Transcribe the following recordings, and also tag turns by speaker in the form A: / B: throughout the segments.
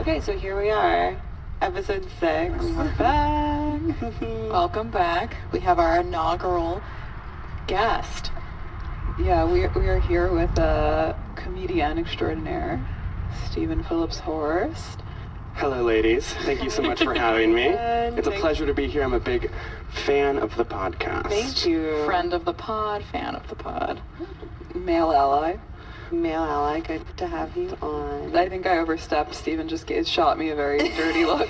A: Okay, so here we are, episode 6.
B: We're back. Welcome back. We have our inaugural guest.
C: Yeah, we are here with a comedian extraordinaire, Stephen Phillips Horst.
D: Hello, ladies. Thank you so much for having me. It's a pleasure to be here. I'm a big fan of the podcast.
A: Thank you.
B: Friend of the pod, fan of the pod.
C: Male ally.
A: Male ally, good to have you on.
C: I think I overstepped. Stephen just shot me a very dirty look.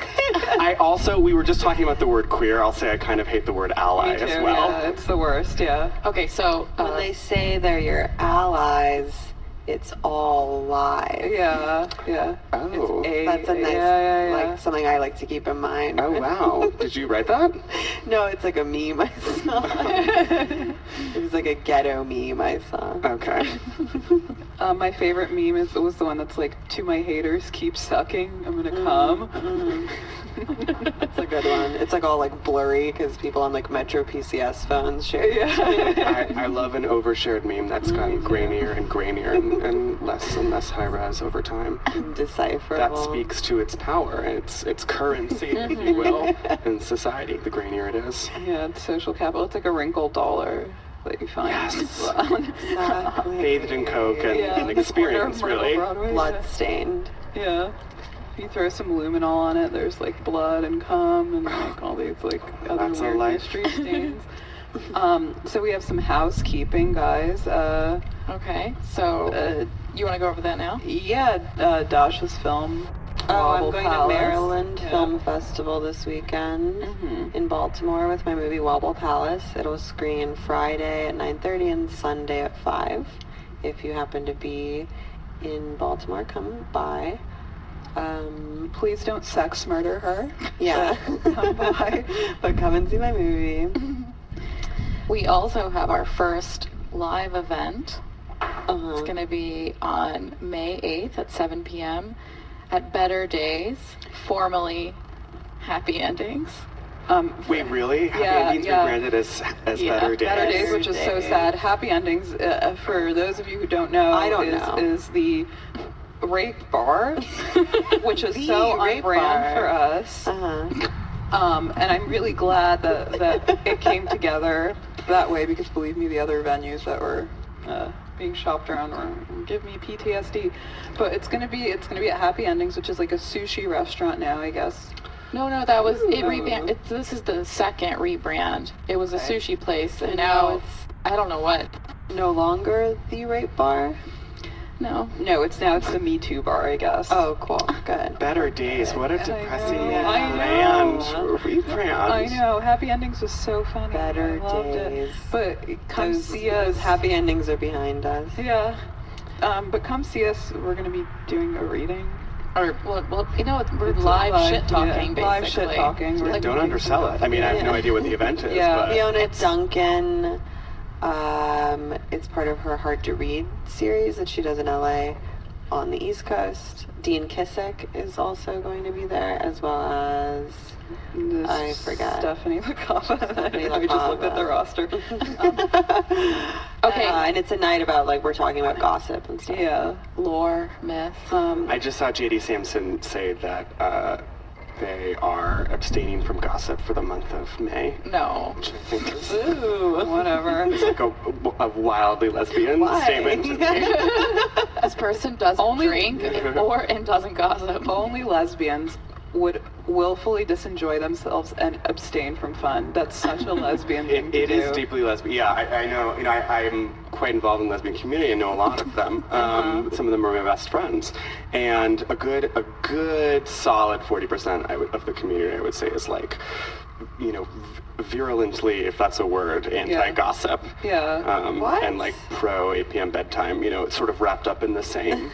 D: We were just talking about the word queer. I'll say I kind of hate the word ally
C: Me too,
D: as well.
C: Yeah, it's the worst, yeah.
B: Okay, so
A: When they say they're your allies, it's all lies.
C: Yeah.
D: Oh.
A: That's a nice, like, something I like to keep in mind.
D: Oh, wow. Did you write that?
A: No, it's like a meme I saw. It was like a ghetto meme I saw.
D: Okay.
C: My favorite meme was the one that's like, "To my haters, keep sucking. I'm gonna come."
A: It's a good one. It's like all like blurry because people on like Metro PCS phones share.
C: Yeah.
D: I love an overshared meme that's gotten grainier and grainier and less high-res over time.
A: Indecipherable.
D: That speaks to its power, its currency, if you will, in society. The grainier it is.
C: Yeah, it's social capital. It's like a wrinkled dollar that you find.
D: Yes.
A: Exactly.
D: Bathed in coke and
C: Yeah,
D: an
C: like a
D: experience,
C: corner of
D: really.
C: Myrtle Broadway,
A: Bloodstained.
C: Yeah. If you throw some luminol on it, there's like blood and cum and like all these like other
D: That's a
C: weird
D: life.
C: mystery stains. So we have some housekeeping, guys.
B: okay, so you want to go over that now?
C: Dasha's film.
A: Oh, I'm
C: Wobble
A: going
C: Palace.
A: to Maryland
C: Yeah.
A: Film Festival this weekend
C: Mhm.
A: in Baltimore with my movie Wobble Palace. It'll screen Friday at 9:30 and Sunday at 5. If you happen to be in Baltimore, come by.
C: Please don't sex murder her.
A: Yeah.
C: Come by.
A: But come and see my movie.
B: We also have our first live event.
A: Uh-huh.
B: It's going to be on May 8th at 7 p.m. at Better Days, formerly Happy Endings.
D: Wait, really? Happy
C: Yeah,
D: Endings
C: yeah.
D: rebranded as
B: Yeah,
D: Better Days?
C: Better Days, which is so
A: Days.
C: sad. Happy Endings, for those of you who don't know,
A: I don't know.
C: is the rape bar, which is
A: The
C: so on
A: rape
C: brand
A: bar.
C: for us.
A: Uh-huh.
C: And I'm really glad that it came together that way, because believe me, the other venues that were being shopped around were give me PTSD. But it's gonna be at Happy Endings, which is like a sushi restaurant now, I guess.
B: No, that was it.
C: Ooh.
B: Rebrand. This is the second rebrand. It was a
C: Okay.
B: sushi place, and
A: And
B: now
A: now
B: it's I don't know what.
A: No longer the rape bar?
B: No.
C: No, it's the Me Too bar, I guess.
A: Oh, cool. Good.
D: Better Days. What a
C: I
D: depressing
C: know.
D: brand.
A: I know.
D: Rebrand.
C: I know. Happy Endings was so funny.
A: Better
C: I loved
A: Days.
C: it. But come see us.
A: Those happy endings are behind us.
C: Yeah. But come see us. We're gonna be doing a reading.
B: Or well, you know, we're
C: It's
B: live
C: live,
B: shit talking,
C: yeah,
B: basically.
C: live shit talking. We're
B: Like,
D: Don't undersell it. I mean, I have no
A: Yeah.
D: idea what the event is,
C: Yeah.
D: but
A: Fiona Duncan, it's part of her Hard to Read series that she does in LA on the East Coast. Dean Kissick is also going to be there, as well as
C: This
A: I forgot.
C: Stephanie LaCava.
A: Stephanie
C: I just looked at the
A: LaCava.
C: roster.
B: Okay.
A: and it's a night about like we're talking about gossip and stuff.
C: Yeah.
B: lore, myth.
D: I just saw J.D. Sampson say that they are abstaining from gossip for the month of May,
B: No.
D: which I think is
C: Ooh, whatever.
D: like a wildly lesbian
A: Why?
D: statement.
B: This person doesn't
C: Only-
B: drink and doesn't gossip.
C: Only lesbians would willfully disenjoy themselves and abstain from fun. That's such a lesbian thing to
D: It
C: do.
D: is deeply lesbian. Yeah, I know. You know, I'm quite involved in the lesbian community. I know a lot of them. Some of them are my best friends, and a good solid 40% of the community, I would say, is like, you know, virulently, if that's a word, anti-gossip.
C: Yeah.
A: What?
D: And like pro 8 p.m. bedtime. You know, it's sort of wrapped up in the same.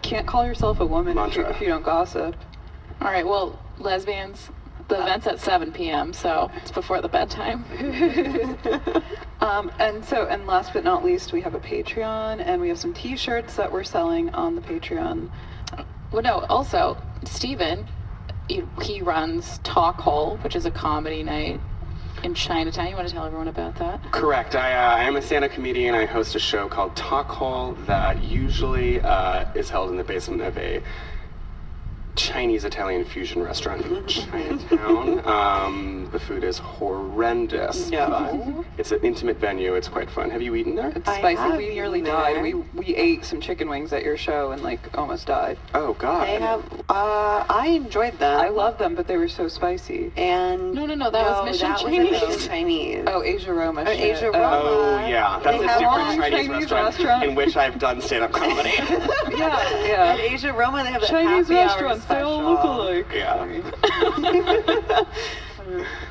C: Can't call yourself a woman
D: Mantra.
C: if you don't gossip.
B: All right, well, lesbians, the event's at 7 p.m., so it's before the bedtime.
C: And last but not least, we have a Patreon, and we have some T-shirts that we're selling on the Patreon.
B: Well, no, also, Steven, he runs Talk Hole, which is a comedy night in Chinatown. You want to tell everyone about that?
D: Correct. I am a stand-up comedian. I host a show called Talk Hole that usually is held in the basement of a Chinese Italian fusion restaurant in Chinatown. The food is horrendous.
A: No.
D: But it's an intimate venue. It's quite fun. Have you eaten there?
C: It's
A: I
C: spicy.
A: have
C: We nearly
A: eaten
C: died.
A: there.
C: We ate some chicken wings at your show and like almost died.
D: Oh God.
A: They have. I enjoyed them.
C: I love them, but they were so spicy.
A: And
B: No, that was Mission
A: that
B: Chinese.
A: was Mission Chinese.
C: Oh, Asia Roma. shit.
A: Asia Roma.
D: Oh yeah, that's
A: They
D: a
A: have
D: different
A: one
D: Chinese,
C: Chinese
D: restaurant,
C: restaurant.
D: in which I've done stand-up comedy.
C: Yeah.
A: At Asia Roma, they have a
C: Chinese
A: happy hour
C: restaurants, they all
A: special.
C: look alike.
D: Yeah.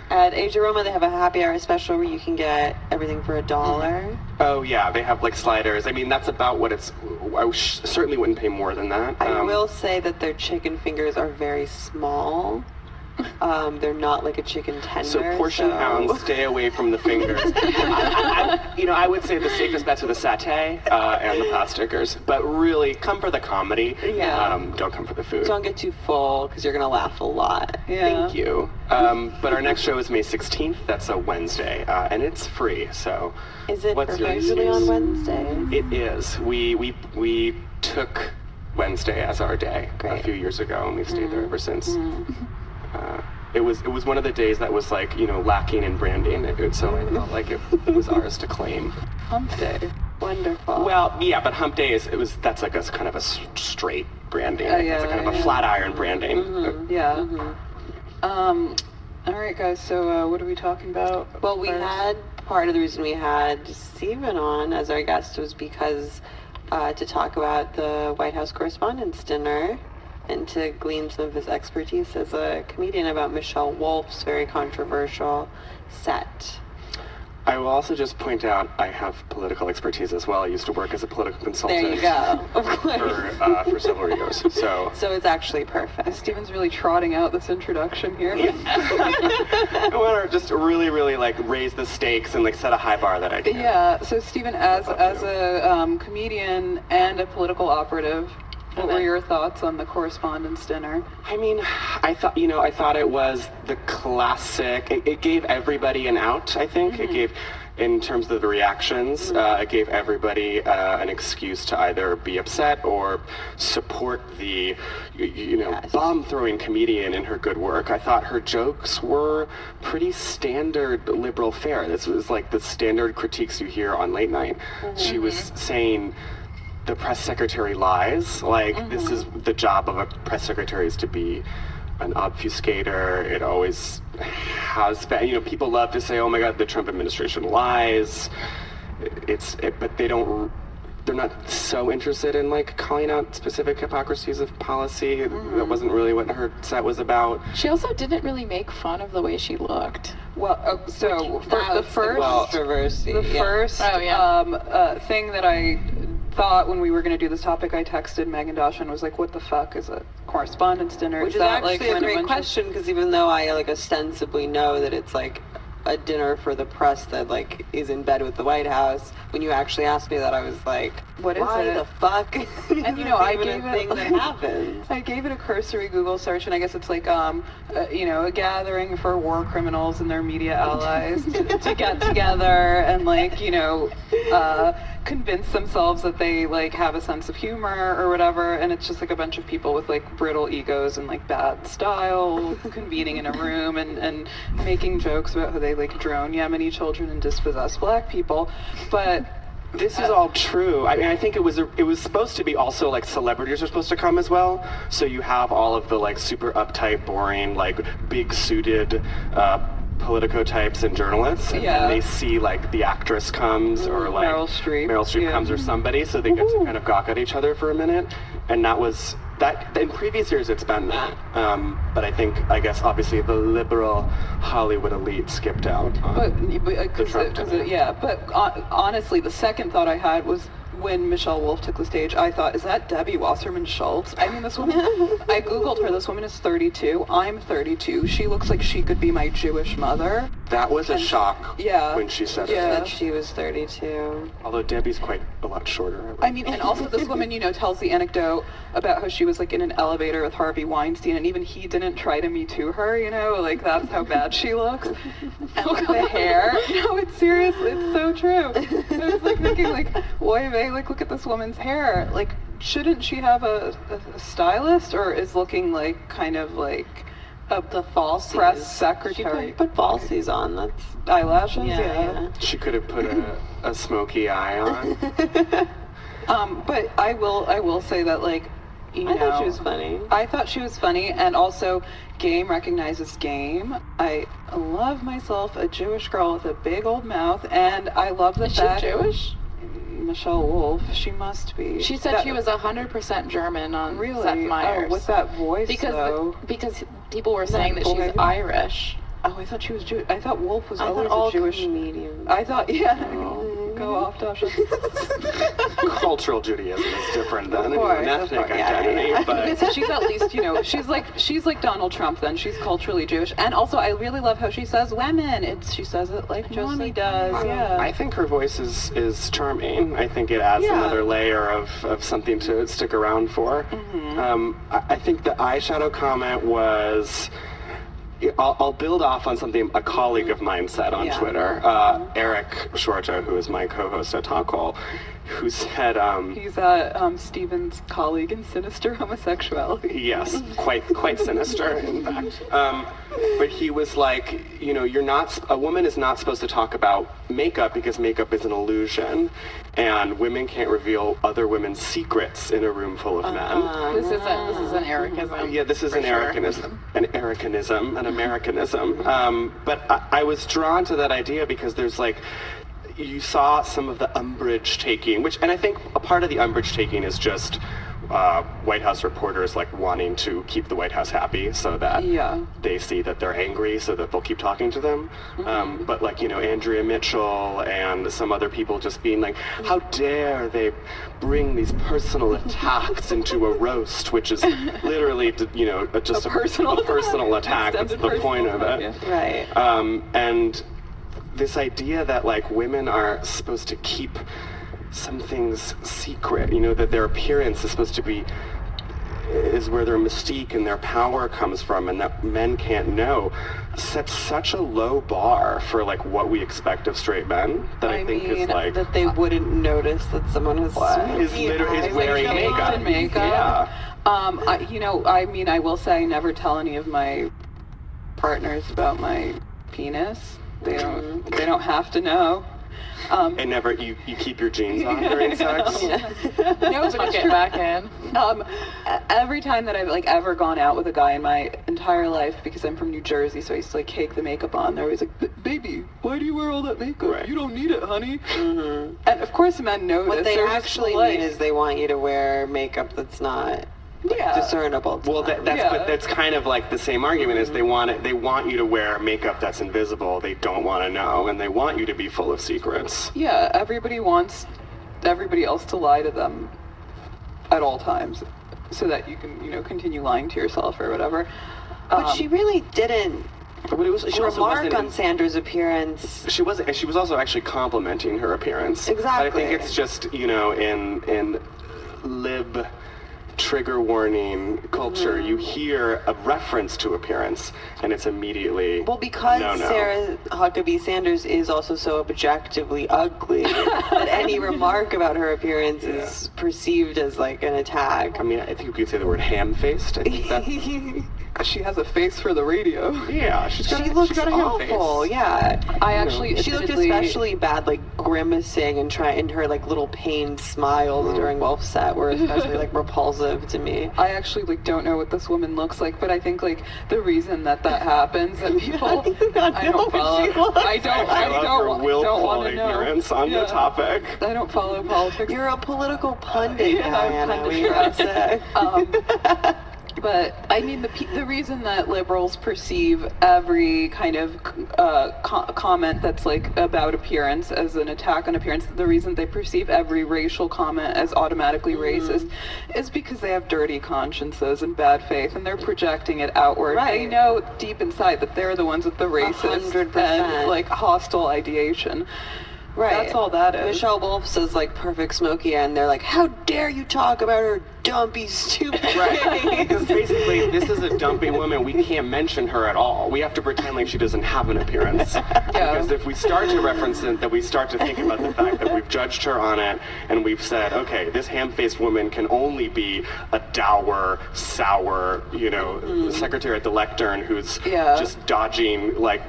A: At Asia Roma, they have a happy hour special where you can get everything for $1.
D: Oh yeah, they have like sliders. I mean, that's about what it's. I certainly wouldn't pay more than that.
A: I will say that their chicken fingers are very small. They're not like a chicken tender.
D: So portion hounds, stay away from the fingers. I would say the safest bets are the satay and the pot stickers. But really, come for the comedy.
A: Yeah.
D: Don't come for the food.
A: Don't get too full because you're gonna laugh a lot.
C: Yeah.
D: Thank you. But our next show is May 16th. That's a Wednesday, and it's free. So
A: Is it
D: what's your
A: usually on
D: excuse?
A: Wednesdays?
D: It is. We took Wednesday as our day a
A: Great.
D: few years ago, and we've stayed there ever since. It was one of the days that was like lacking in branding, so I felt like it was ours to claim.
C: Hump day.
A: Wonderful.
D: Well, yeah, but Hump Day that's like a kind of a straight branding. It's a kind of a flat iron branding.
C: Yeah. All right, guys. So what are we talking about?
A: Well, we
C: first?
A: had part of the reason we had Stephen on as our guest was because to talk about the White House Correspondents' Dinner and to glean some of his expertise as a comedian about Michelle Wolf's very controversial set.
D: I will also just point out I have political expertise as well. I used to work as a political consultant.
A: There you go. Of course.
D: For several years. So
A: So it's actually perfect.
C: Steven's really trotting out this introduction here.
D: I want to just really, really like raise the stakes and like set a high bar that I can.
C: Yeah. So Steven, as a comedian and a political operative, what were your thoughts on the Correspondents' Dinner?
D: I mean, I thought it was the classic. It gave everybody an out. I think it gave, in terms of the reactions, it gave everybody an excuse to either be upset or support the, bomb-throwing comedian in her good work. I thought her jokes were pretty standard liberal fare. This was like the standard critiques you hear on late night. She was saying the press secretary lies. Like, this is the job of a press secretary, is to be an obfuscator. It always has been. People love to say, oh my God, the Trump administration lies. But they're not so interested in like calling out specific hypocrisies of policy. That wasn't really what her set was about.
B: She also didn't really make fun of the way she looked.
C: Well, so the first
A: controversy.
C: thing that I thought when we were going to do this topic, I texted Megan Dosh and was like, "What the fuck is a Correspondents' Dinner?"
A: Which is
C: that
A: actually a great question because even though I like ostensibly know that it's like a dinner for the press that like is in bed with the White House, when you actually asked me that, I was like,
C: What is
A: why
C: it?
A: the fuck?
C: And I
A: even
C: gave
A: a thing
C: it
A: that happens.
C: I gave it a cursory Google search, and I guess it's like a gathering for war criminals and their media allies to get together and convince themselves that they like have a sense of humor or whatever. And it's just like a bunch of people with like brittle egos and like bad style convening in a room and making jokes about how they like drone Yemeni children and dispossess black people. But
D: this is all true. I mean, I think it was supposed to be also like celebrities are supposed to come as well. So you have all of the like super uptight, boring, like big suited politico types and journalists, and then they see like the actress comes or like
C: Meryl Streep
D: comes or somebody, so they get to kind of gawk at each other for a minute. And that was that. In previous years, it's been that. But I guess obviously the liberal Hollywood elite skipped out.
C: Honestly, the second thought I had was when Michelle Wolf took the stage, I thought, is that Debbie Wasserman Schultz? I mean, this woman, I Googled her, this woman is 32, I'm 32, she looks like she could be my Jewish mother.
D: That was a shock when she said it.
A: That she was 32.
D: Although Debbie's quite a lot shorter.
C: I mean, and also this woman, tells the anecdote about how she was like in an elevator with Harvey Weinstein, and even he didn't try to Me Too her, like that's how bad she looks. And like the hair, no, it's seriously, it's so true. I was like thinking like, oy vey, like look at this woman's hair. Like shouldn't she have a stylist, or is looking like kind of like the false press secretary?
A: She put falsies on. That's
C: Eyelashes,
A: yeah.
D: She could have put a smoky eye on.
C: But I will say that, like, you
A: I
C: know,
A: thought she was funny.
C: I thought she was funny, and also game recognizes game. I love myself a Jewish girl with a big old mouth, and I love the
B: Is she
C: fact
B: Jewish?
C: Michelle Wolf, she must be.
B: She said she was 100% German on
C: really
B: Seth Meyers.
C: Oh, with that voice
B: because people were saying that
C: boy.
B: she's Irish.
C: Oh, I thought she was Jewish. I thought Wolf was
A: I
C: always
A: thought all
C: a Jewish.
A: comedians.
C: I thought, yeah. Go off, Dasha.
D: Cultural Judaism is different than
C: Of course,
D: an
C: of
D: ethnic
C: course.
D: identity, but
C: So she's at least, you know, she's like Donald Trump. Then she's culturally Jewish, and also I really love how she says women. She says it like Mommy does. Yeah.
D: I think her voice is charming. I think it adds another layer of something to stick around for. I think the eyeshadow comment was. I'll build off on something a colleague of mine said on Twitter, Eric Shorta, who is my co-host at Talk Hole, who said...
C: He's Stephen's colleague in sinister homosexuality.
D: Yes, quite sinister, in fact. But he was like, you know, a woman is not supposed to talk about makeup because makeup is an illusion, and women can't reveal other women's secrets in a room full of men.
B: This is an Ericanism.
D: Yeah, this is an Ericanism, an Americanism. But I was drawn to that idea because there's like, you saw some of the umbrage taking, and I think a part of the umbrage taking is just White House reporters like wanting to keep the White House happy so that they see that they're angry so that they'll keep talking to them. But like, you know, Andrea Mitchell and some other people just being like, how dare they bring these personal attacks into a roast, which is literally, you know, just a personal attack. That's the point of it.
A: Right.
D: And this idea that like women are supposed to keep some things secret, you know, that their appearance is supposed to be is where their mystique and their power comes from, and that men can't know, sets such a low bar for like what we expect of straight men that I think is like
A: that they wouldn't notice that someone has
D: is wearing makeup. Yeah.
C: I will say I never tell any of my partners about my penis. They don't have to know.
D: And never you keep your jeans on during sex.
B: No, tuck it back in.
C: Every time that I've like ever gone out with a guy in my entire life, because I'm from New Jersey, so I used to like cake the makeup on. They're always like, "Baby, why do you wear all that makeup?
D: Right.
C: You don't need it, honey." And of course, men notice.
A: What they
C: They're
A: actually
C: just polite.
A: mean is they want you to wear makeup that's not discernible.
D: Well, but that's kind of like the same argument is they want you to wear makeup that's invisible. They don't want to know, and they want you to be full of secrets.
C: Yeah, everybody wants everybody else to lie to them at all times, so that you can, you know, continue lying to yourself or whatever.
A: But she really didn't
D: But it was, she also
A: remark
D: wasn't
A: on Sandra's appearance.
D: She wasn't. She was also actually complimenting her appearance.
A: Exactly.
D: But I think it's just, you know, in lib trigger warning culture, you hear a reference to appearance, and it's immediately
A: because
D: no.
A: Sarah Huckabee Sanders is also so objectively ugly that any remark about her appearance is perceived as like an attack.
D: I mean, I think you could say the word ham-faced. I think that
C: She has a face for the radio.
D: yeah, she
A: looks
D: got a ham face.
A: awful. Yeah,
C: I actually
A: she looked
C: admittedly-
A: especially bad, like grimacing and her like little pained smiles during Wolf's set were especially like repulsive to me.
C: I actually like don't know what this woman looks like, but I think like the reason that happens, that people I don't follow. I don't want to know.
D: Ignorance on the topic.
C: I don't follow politics.
A: You're a political pundit,
C: I'm
A: Diana.
C: kind of
A: What are you gonna say?
C: But I mean, the reason that liberals perceive every kind of comment that's like about appearance as an attack on appearance, the reason they perceive every racial comment as automatically racist is because they have dirty consciences and bad faith, and they're projecting it outward.
A: Right.
C: They know deep inside that they're the ones with the racist
A: 100%.
C: and like hostile ideation.
A: Right.
C: That's all that is.
A: Michelle Wolf says like perfect Smokey, and they're like, how dare you talk about her dumpy, stupid
D: Right. Because
A: face.
D: basically, this is a dumpy woman. We can't mention her at all. We have to pretend like she doesn't have an appearance. Because if we start to reference it, that we start to think about the fact that we've judged her on it, and we've said, okay, this ham-faced woman can only be a dour, sour, secretary at the lectern who's just dodging, like,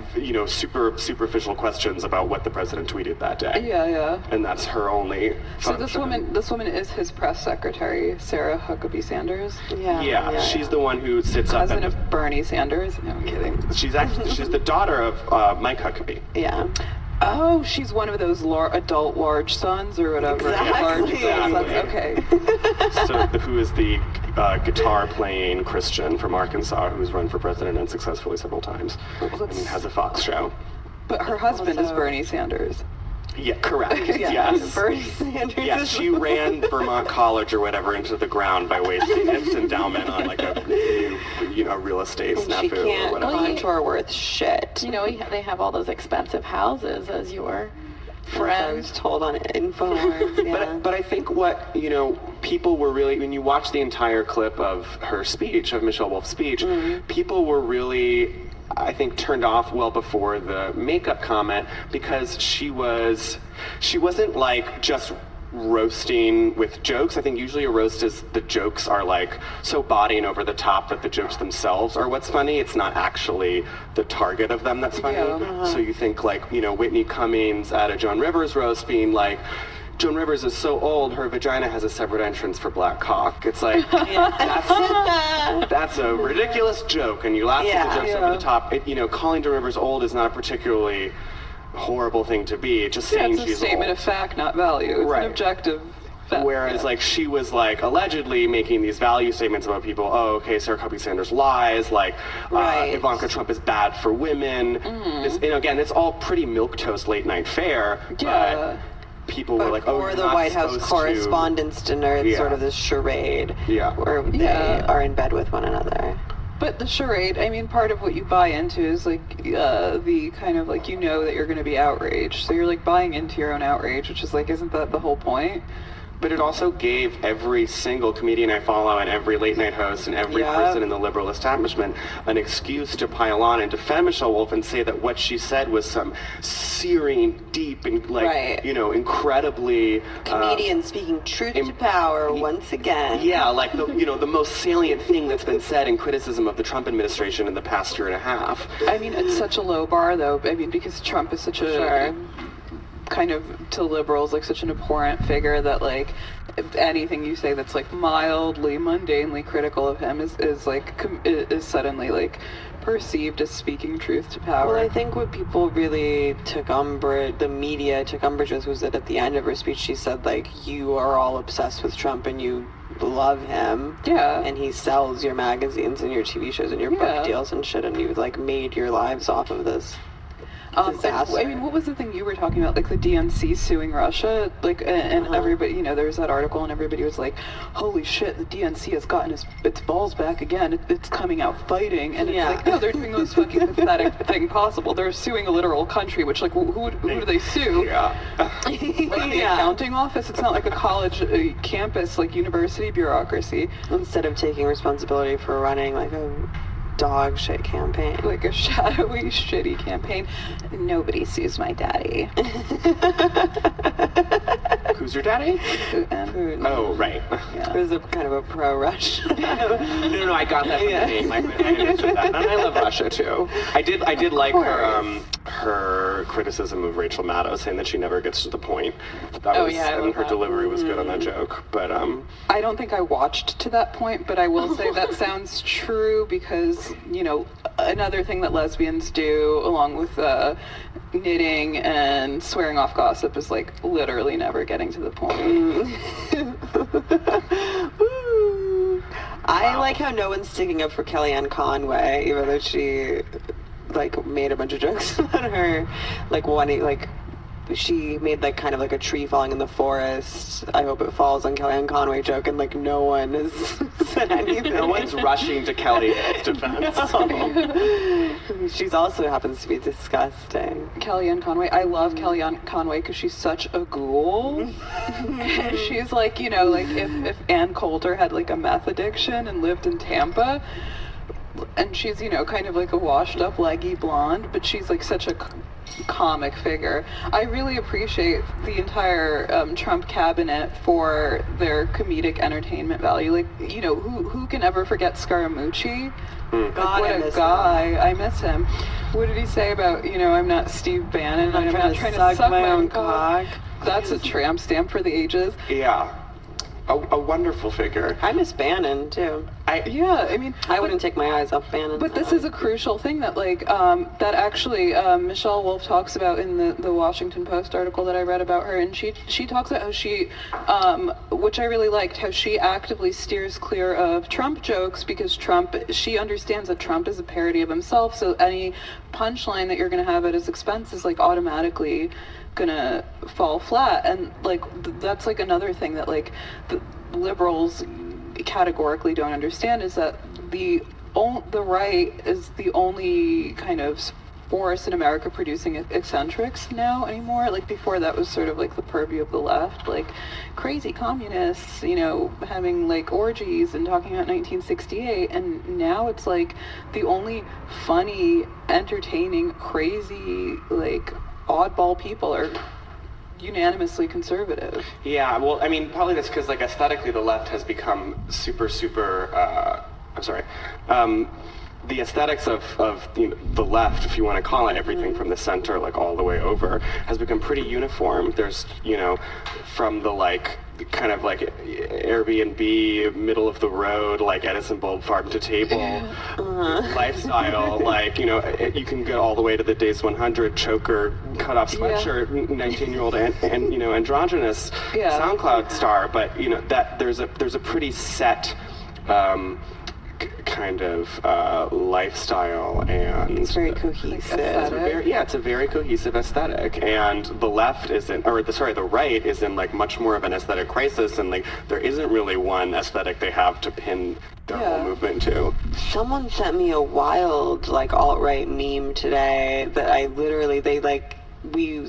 D: superficial questions about what the president tweeted that day.
C: Yeah.
D: And that's her only
C: So
D: function.
C: this woman is his press secretary, Sarah Huckabee Sanders.
D: Yeah, she's the one who sits up
C: Cousin
D: at
C: of Bernie Sanders. No, I'm kidding.
D: she's the daughter of Mike Huckabee.
A: Yeah.
C: Oh, she's one of those adult large sons or whatever. Large
A: Exactly.
C: adult sons. Okay.
D: So who is the guitar-playing Christian from Arkansas who's run for president and successfully several times and has a Fox show.
C: But her husband is
A: Also-
C: Bernie Sanders.
D: Yeah, correct.
A: Yeah,
D: Yes.
A: Bernie Sanders.
D: Yes,
A: is-
D: she ran Vermont College or whatever into the ground by wasting its endowment on like a new, real estate
A: And she
D: snafu or
A: can't
D: whatever.
A: contour worth shit.
B: They have all those expensive houses as your
A: I
B: friend.
A: was told on InfoWars. Yeah.
D: But I think what, people were really, when you watch the entire clip of her speech, of Michelle Wolf's speech, people were really, I think, turned off well before the makeup comment because she wasn't like just roasting with jokes. I think usually a roast is the jokes are like so body and over the top that the jokes themselves are what's funny. It's not actually the target of them that's funny. So you think like, Whitney Cummings at a Joan Rivers roast being like, Joan Rivers is so old, her vagina has a separate entrance for black cock. It's like, that's a ridiculous joke, and you laugh at the jokes over the top. Calling Joan Rivers old is not a particularly horrible thing to be. It's just saying
C: It's a
D: she's
C: statement
D: old.
C: of fact, not value. It's
D: Right.
C: an objective fact.
D: Whereas, like, she was, like, allegedly making these value statements about people. Oh, okay, Sarah Huckabee Sanders lies. Like,
A: Right.
D: Ivanka Trump is bad for women. This, again, it's all pretty milquetoast late-night fare.
C: Yeah.
D: But people were like, oh,
A: Or
D: you're
A: the
D: not
A: White House
D: supposed to-
A: Correspondents' Dinner, it's
D: Yeah.
A: sort of this charade
D: Yeah.
A: where they
C: Yeah.
A: are in bed with one another.
C: But the charade, I mean, part of what you buy into is like the kind of like that you're going to be outraged. So you're like buying into your own outrage, which is like, isn't that the whole point?
D: But it also gave every single comedian I follow and every late night host and every
A: Yeah.
D: person in the liberal establishment an excuse to pile on and defend Michelle Wolf and say that what she said was some searing, deep, and like,
A: Right.
D: incredibly...
A: Comedian speaking truth to power once again.
D: Yeah, like the most salient thing that's been said in criticism of the Trump administration in the past year and a half.
C: I mean, it's such a low bar, though. I mean, because Trump is such a kind of, to liberals, like such an abhorrent figure that like anything you say that's like mildly, mundanely critical of him is suddenly like perceived as speaking truth to power.
A: Well, I think what people really took umbrage, the media took umbrage with, was that at the end of her speech she said, like, you are all obsessed with Trump and you love him.
C: Yeah.
A: And he sells your magazines and your TV shows and your
C: Yeah.
A: book deals and shit, and you, like, made your lives off of this disaster.
C: I mean, what was the thing you were talking about? Like the DNC suing Russia? Like, and everybody, there was that article and everybody was like, holy shit, the DNC has gotten its balls back again. It's coming out fighting. And it's like, no, they're doing the most fucking pathetic thing possible. They're suing a literal country, which, like, who do they sue?
D: Yeah.
C: Like the accounting office? It's not like a college campus, like university bureaucracy.
A: Instead of taking responsibility for running, like, a dog shit campaign.
C: Like a shadowy, shitty campaign. Nobody sues my daddy.
D: Who's your daddy?
C: Putin.
D: Oh, right.
A: It was a kind of a pro-Rush.
D: No, I got that from the name. I understood that. And I love Russia, too. I did like her criticism of Rachel Maddow, saying that she never gets to the point.
C: I
D: And
C: love
D: her
C: that.
D: delivery was good on that joke. But,
C: I don't think I watched to that point, but I will say that sounds true because, another thing that lesbians do along with knitting and swearing off gossip is like literally never getting to the point.
A: Woo. I like how no one's sticking up for Kellyanne Conway, even though she, like, made a bunch of jokes about her, like, wanting, like, she made like kind of like a tree falling in the forest. I hope it falls on Kellyanne Conway joke, and like no one has said anything.
D: No one's rushing to Kellyanne's defense.
A: No. She's also happens to be disgusting.
C: Kellyanne Conway. I love Kellyanne Conway because she's such a ghoul. She's like, you know, like if Ann Coulter had like a meth addiction and lived in Tampa, and she's, you know, kind of like a washed up leggy blonde, but she's like such a comic figure. I really appreciate the entire Trump cabinet for their comedic entertainment value. Like, you know, who can ever forget Scaramucci?
A: God,
C: What
A: I
C: a
A: miss
C: guy.
A: him.
C: I miss him. What did he say about, you know, I'm not Steve Bannon, I'm not trying to suck my own cock. That's a tramp stamp for the ages.
D: Yeah. A wonderful figure.
A: I miss Bannon too.
C: Yeah, I mean,
A: I wouldn't take my eyes off Bannon.
C: but this is a crucial thing that, like, that actually Michelle Wolf talks about in the Washington Post article that I read about her, and she talks about how she, which I really liked, how she actively steers clear of Trump jokes because she understands that Trump is a parody of himself, so any punchline that you're going to have at his expense is, like, automatically gonna fall flat. And, like, that's, like, another thing that, like, the liberals categorically don't understand is that the right is the only kind of force in America producing eccentrics now anymore. Like, before that was sort of like the purview of the left, like crazy communists, you know, having like orgies and talking about 1968, and now it's like the only funny, entertaining, crazy, like oddball people are unanimously conservative.
D: Yeah, well, I mean, probably that's because, like, aesthetically, the left has become the aesthetics of you know, the left, if you want to call it, everything from the center, like, all the way over, has become pretty uniform. There's, you know, from the, like, kind of like Airbnb, middle of the road, like Edison bulb farm to table lifestyle, like, you know, you can go all the way to the Days 100 choker, cut off sweatshirt, 19-year-old and you know, androgynous SoundCloud star, but, you know, that there's a pretty set kind of lifestyle, and
A: it's very cohesive.
D: It's a very cohesive aesthetic, and the left the right is in like much more of an aesthetic crisis, and like there isn't really one aesthetic they have to pin their whole movement to.
A: Someone sent me a wild like alt-right meme today that I literally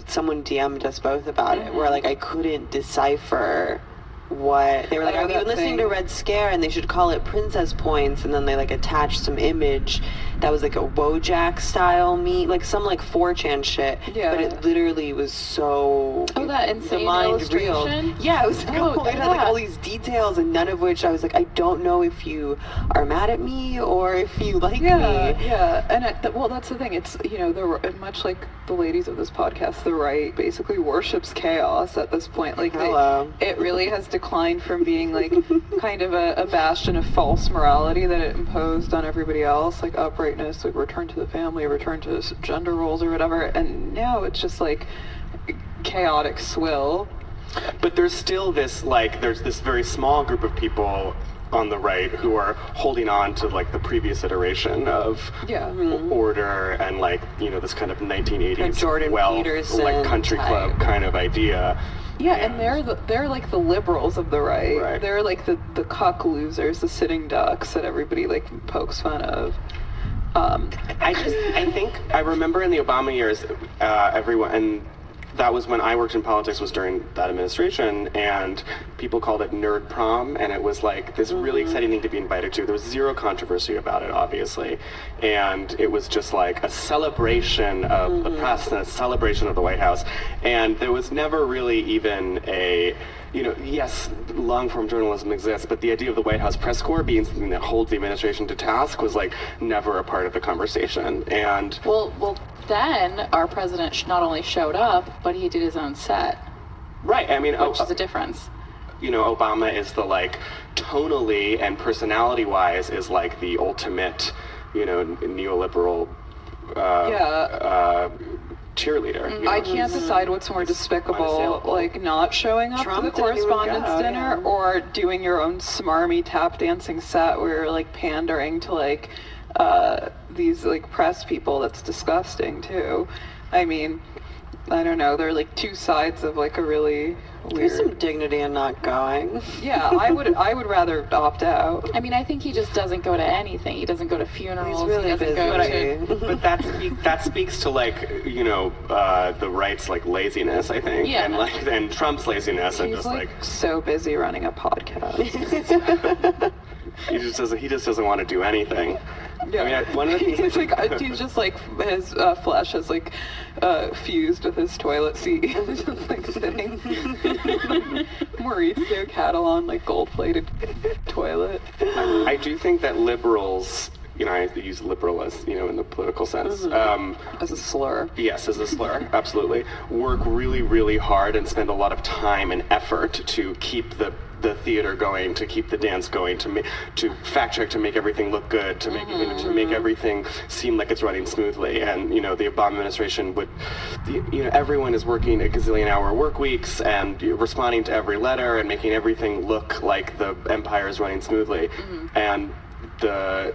A: someone DM'd us both about it, where like I couldn't decipher what they were like. I've been listening to Red Scare and they should call it Princess Points, and then they like attached some image that was like a Wojak style meme, like some like 4chan shit. Yeah. But it literally was so
B: that insane illustration.
A: Yeah, it was it had like all these details, and none of which I was like, I don't know if you are mad at me or if you like me.
C: Yeah, and well, that's the thing. It's, you know, much like the ladies of this podcast, the right basically worships chaos at this point. Like, it really has declined from being like kind of a bastion of false morality that it imposed on everybody else, like uprightness, like return to the family, return to gender roles or whatever, and now it's just like chaotic swill.
D: But there's still this, like, there's this very small group of people on the right who are holding on to like the previous iteration of order and, like, you know, this kind of 1980s
A: Jordan Peterson
D: like country club kind of idea.
C: Yeah, and they're like the liberals of the right. They're like the cuck losers, the sitting ducks that everybody like pokes fun of.
D: I think I remember in the Obama years, everyone, and that was when I worked in politics, was during that administration, and people called it nerd prom, and it was like this really exciting thing to be invited to. There was zero controversy about it, obviously, and it was just like a celebration of the press and a celebration of the White House, and there was never really even a, you know, yes, long-form journalism exists, but the idea of the White House press corps being something that holds the administration to task was like never a part of the conversation. And
B: well, then our president not only showed up, but he did his own set.
D: Right. I mean,
B: which is a difference.
D: You know, Obama is the, like, tonally and personality-wise is like the ultimate, you know, neoliberal cheerleader. You know?
C: I can't decide what's more despicable, like not showing up to the Correspondents' Dinner or doing your own smarmy tap dancing set where you're like pandering to like these like press people. That's disgusting too. I mean, I don't know, they're like two sides of like a really weird.
A: There's some dignity in not going.
C: Yeah, I would rather opt out.
B: I mean, I think he just doesn't go to anything. He doesn't go to funerals.
A: He's really
B: he doesn't go
A: busy.
B: to.
D: But that speaks to like the right's like laziness, I think,
B: Yeah.
D: and Trump's laziness, and
C: He's
D: just
C: like
D: like
C: so busy running a podcast.
D: he just doesn't want to do anything.
C: Yeah.
D: I mean, one of the things
C: he's like he's just like his flesh is like fused with his toilet seat. He's just like sitting Mauricio Catalan like gold-plated toilet.
D: I do think that liberals, I use liberal as in the political sense.
C: As a slur.
D: Yes, as a slur, absolutely. Work really, really hard and spend a lot of time and effort to keep the theater going, to keep the dance going, to fact check, to make everything look good, to make to make everything seem like it's running smoothly. And the Obama administration would, everyone is working a gazillion-hour work weeks and responding to every letter and making everything look like the empire is running smoothly. And the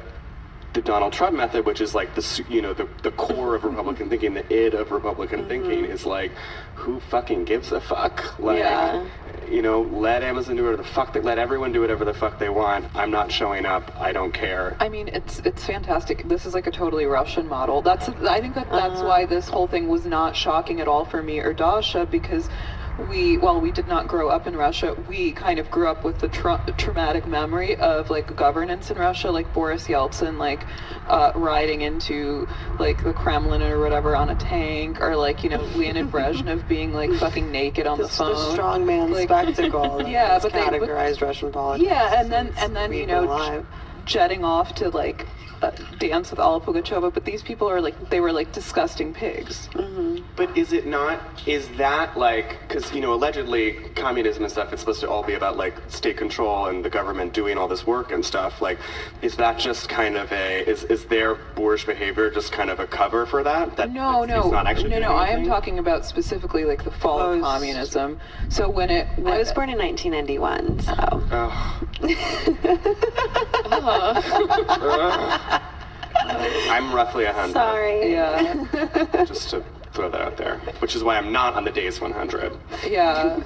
D: Donald Trump method, which is like the core of Republican thinking, the id of Republican thinking, is like, who fucking gives a fuck? Like,
A: Yeah.
D: Let Amazon do whatever the fuck let everyone do whatever the fuck they want. I'm not showing up. I don't care.
C: I mean, it's fantastic. This is like a totally Russian model. I think that's why this whole thing was not shocking at all for me or Dasha, because we did not grow up in Russia. We kind of grew up with the traumatic memory of like governance in Russia, like Boris Yeltsin like riding into like the Kremlin or whatever on a tank, or like Leonid Brezhnev being like fucking naked on the phone.
A: The strongman spectacle.
C: Yeah,
A: but categorized Russian politics.
C: Yeah, and then jetting off to like dance with Alla Pugacheva, but these people are like, they were like disgusting pigs.
D: But is that like, because allegedly communism and stuff, it's supposed to all be about like state control and the government doing all this work and stuff. Like, is that just kind of is their boorish behavior just kind of a cover for that?
C: No.
D: Not actually doing
C: I am
D: anything?
C: talking about specifically like the fall of communism. So when
A: I was born in 1991, so.
D: I'm roughly 100.
A: Sorry.
C: Yeah.
D: Just to throw that out there, which is why I'm not on the day's 100.
C: Yeah.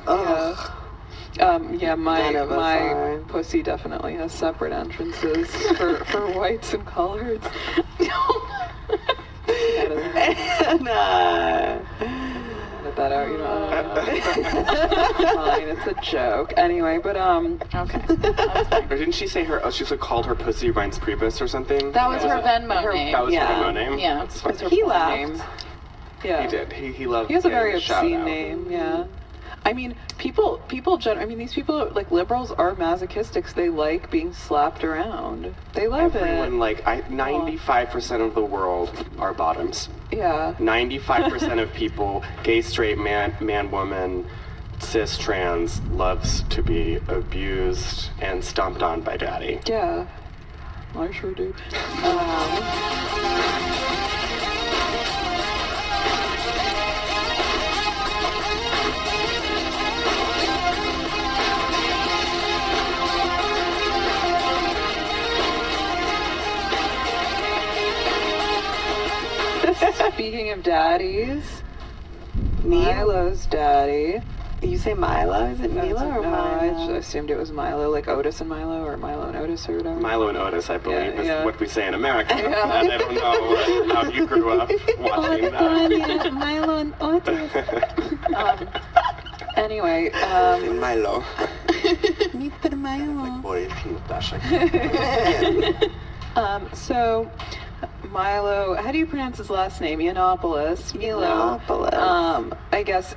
A: None of us
C: My
A: are.
C: pussy definitely has separate entrances for whites and coloreds.
A: And,
C: Edit that out, Fine, it's a joke. Anyway, but
B: Okay. That's fine.
D: Or didn't she say she called her pussy Reince Priebus or something?
B: That was her Venmo name.
D: That was
A: Yeah.
D: her Venmo name?
B: Yeah.
D: That's fine.
C: her
A: He
C: full
A: left.
C: name. Yeah.
D: He did. He loved
C: He has a
D: getting
C: very
D: shout
C: obscene
D: out.
C: name, yeah. I mean, these people, like, liberals are masochistic. They like being slapped around. They love
D: Everyone,
C: it.
D: like, 95% of the world are bottoms.
C: Yeah.
D: 95% of people, gay, straight, man, woman, cis, trans, loves to be abused and stomped on by daddy.
C: Yeah. I sure do. Speaking of daddies, Milo's daddy.
A: You say Milo? Is it Milo or
C: No, I
A: Milo?
C: assumed it was Milo, like Otis and Milo, or Milo and Otis, or whatever.
D: Milo and Otis, I believe,
C: Yeah.
D: is what we say in America.
C: Yeah.
D: And I don't know how you grew up watching that.
C: Milo and Otis. Anyway,
D: Milo.
A: Mr. Milo.
D: Boy, Dasha.
C: so Milo, how do you pronounce his last name? Yiannopoulos. Milo.
A: Yiannopoulos.
C: I guess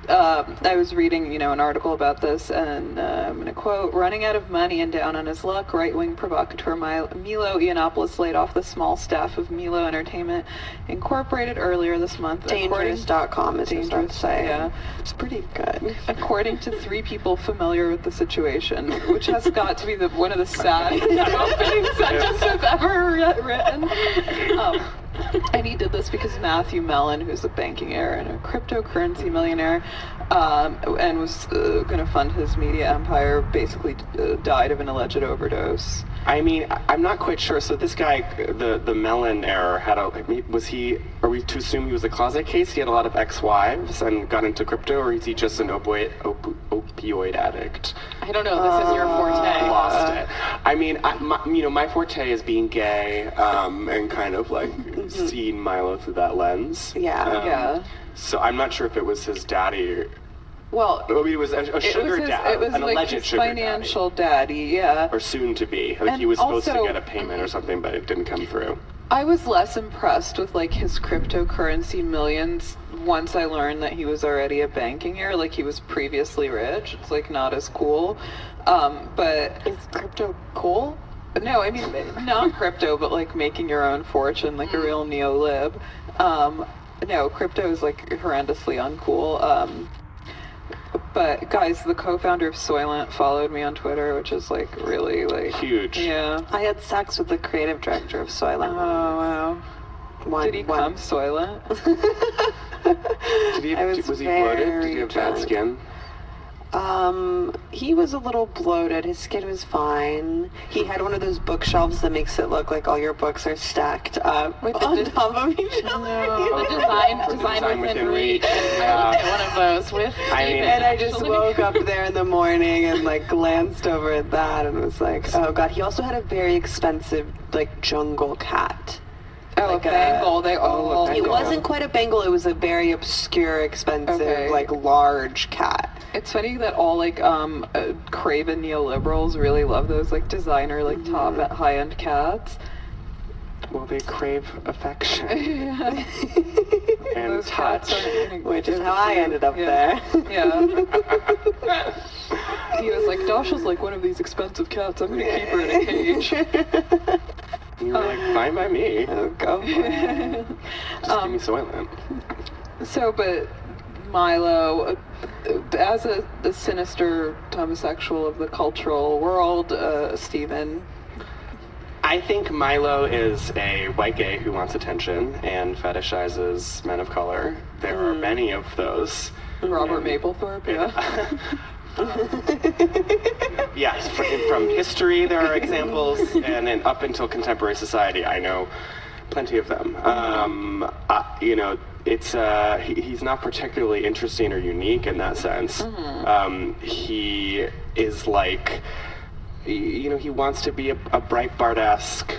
C: I was reading, an article about this, and I'm going to quote, running out of money and down on his luck, right-wing provocateur Milo Yiannopoulos laid off the small staff of Milo Entertainment Incorporated earlier this month.
A: Dangerous.com is his
C: Dangerous,
A: website.
C: yeah.
A: It's pretty good.
C: According to 3 people familiar with the situation, which has got to be one of the saddest opening sentences ever written. And he did this because Matthew Mellon, who's a banking heir and a cryptocurrency millionaire, and was going to fund his media empire, basically died of an alleged overdose.
D: I mean, I'm not quite sure. So this guy, the Mellon heir, are we to assume he was a closet case? He had a lot of ex-wives and got into crypto, or is he just an opioid addict?
B: I don't know. This is your forte.
D: Lost it. I mean, my forte is being gay, and kind of like seeing Milo through that lens.
A: Yeah.
D: So I'm not sure if it was his daddy.
C: Well,
D: I mean, it was a sugar daddy.
C: It was
D: an
C: like
D: alleged
C: his
D: sugar
C: financial daddy, yeah.
D: or soon to be. Like
C: And
D: he was supposed to
C: also-
D: get a payment or something, but it didn't come through.
C: I was less impressed with like his cryptocurrency millions once I learned that he was already a banking heir, like he was previously rich. It's like not as cool. But
A: Is crypto cool?
C: no, I mean not crypto, but like making your own fortune, like a real neo-lib. No, crypto is like horrendously uncool. But guys, the co-founder of Soylent followed me on Twitter, which is like really like
D: Huge.
C: Yeah.
A: I had sex with the creative director of Soylent.
C: Oh wow. Did he come Soylent?
D: Was he bloated? Did he have bad skin?
A: He was a little bloated. His skin was fine. He had one of those bookshelves that makes it look like all your books are stacked up on top of each other.
B: The design within reach. I would get one of those with Steven,
A: And I just
B: actually.
A: woke up there in the morning and like glanced over at that and was like, oh god. He also had a very expensive like jungle cat.
C: Oh,
A: Like
C: a Bengal. They all.
D: a
A: It
D: Bengal.
A: wasn't quite a Bengal. It was a very obscure, expensive,
C: Okay.
A: like large cat.
C: It's funny that all like craven neoliberals really love those like designer like top high-end cats.
D: Well, they crave affection and
C: Those cats
D: touch.
C: are
A: Which is how I ended up
C: Yeah.
A: there.
C: Yeah. He was like, Dasha's like one of these expensive cats. I'm gonna keep her in a cage.
D: And you were like, fine by me.
A: Oh, go for it.
D: Just give me Soylent.
C: So, but Milo, as a sinister homosexual of the cultural world, Stephen.
D: I think Milo is a white gay who wants attention and fetishizes men of color. There are many of those.
C: Robert
D: And-
C: Mapplethorpe, yeah.
D: Yes, from history there are examples, and then up until contemporary society, I know plenty of them. It's he's not particularly interesting or unique in that sense. He is like, he wants to be a Breitbart-esque,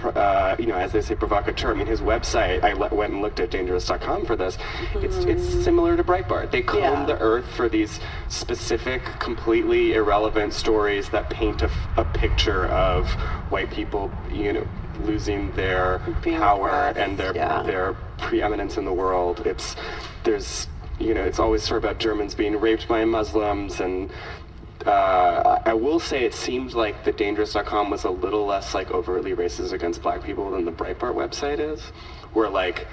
D: as they say, provocateur. I mean, his website, I went and looked at dangerous.com for this. It's similar to Breitbart. They comb the earth for these specific, completely irrelevant stories that paint a picture of white people, losing their power and their preeminence in the world. It's always sort of about Germans being raped by Muslims, and I will say it seems like the Dangerous.com was a little less like overtly racist against black people than the Breitbart website is, where like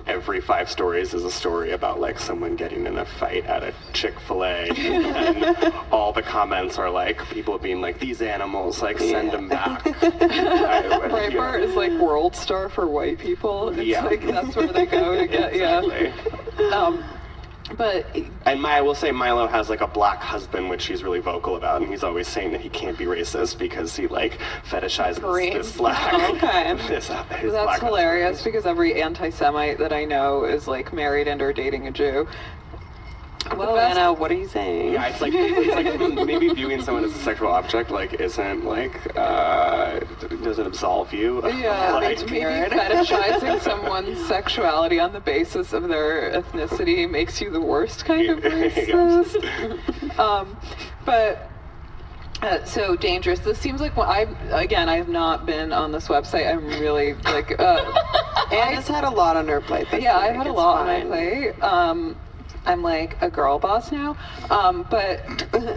D: every 5 stories is a story about like someone getting in a fight at a Chick-fil-A, and all the comments are like people being like, these animals, like send them back.
C: Breitbart is like World Star for white people. It's like that's where they go to get
D: Exactly.
C: But
D: And I will say Milo has like a black husband, which he's really vocal about, and he's always saying that he can't be racist because he like fetishizes this black.
A: Okay.
D: his
C: that's
D: black
C: hilarious
D: husband.
C: because every anti-Semite that I know is like married and or dating a Jew.
A: Well, Anna, what are you saying?
D: Yeah, it's like maybe viewing someone as a sexual object like isn't like doesn't absolve you.
C: Yeah,
D: like,
C: maybe fetishizing someone's sexuality on the basis of their ethnicity makes you the worst kind of racist. So dangerous. This seems like I have not been on this website. I'm really like.
A: Anna's had a lot on her plate. This
C: Yeah, I've
A: week.
C: had a
A: It's
C: lot
A: fine.
C: on my plate. I'm like a girl boss now, but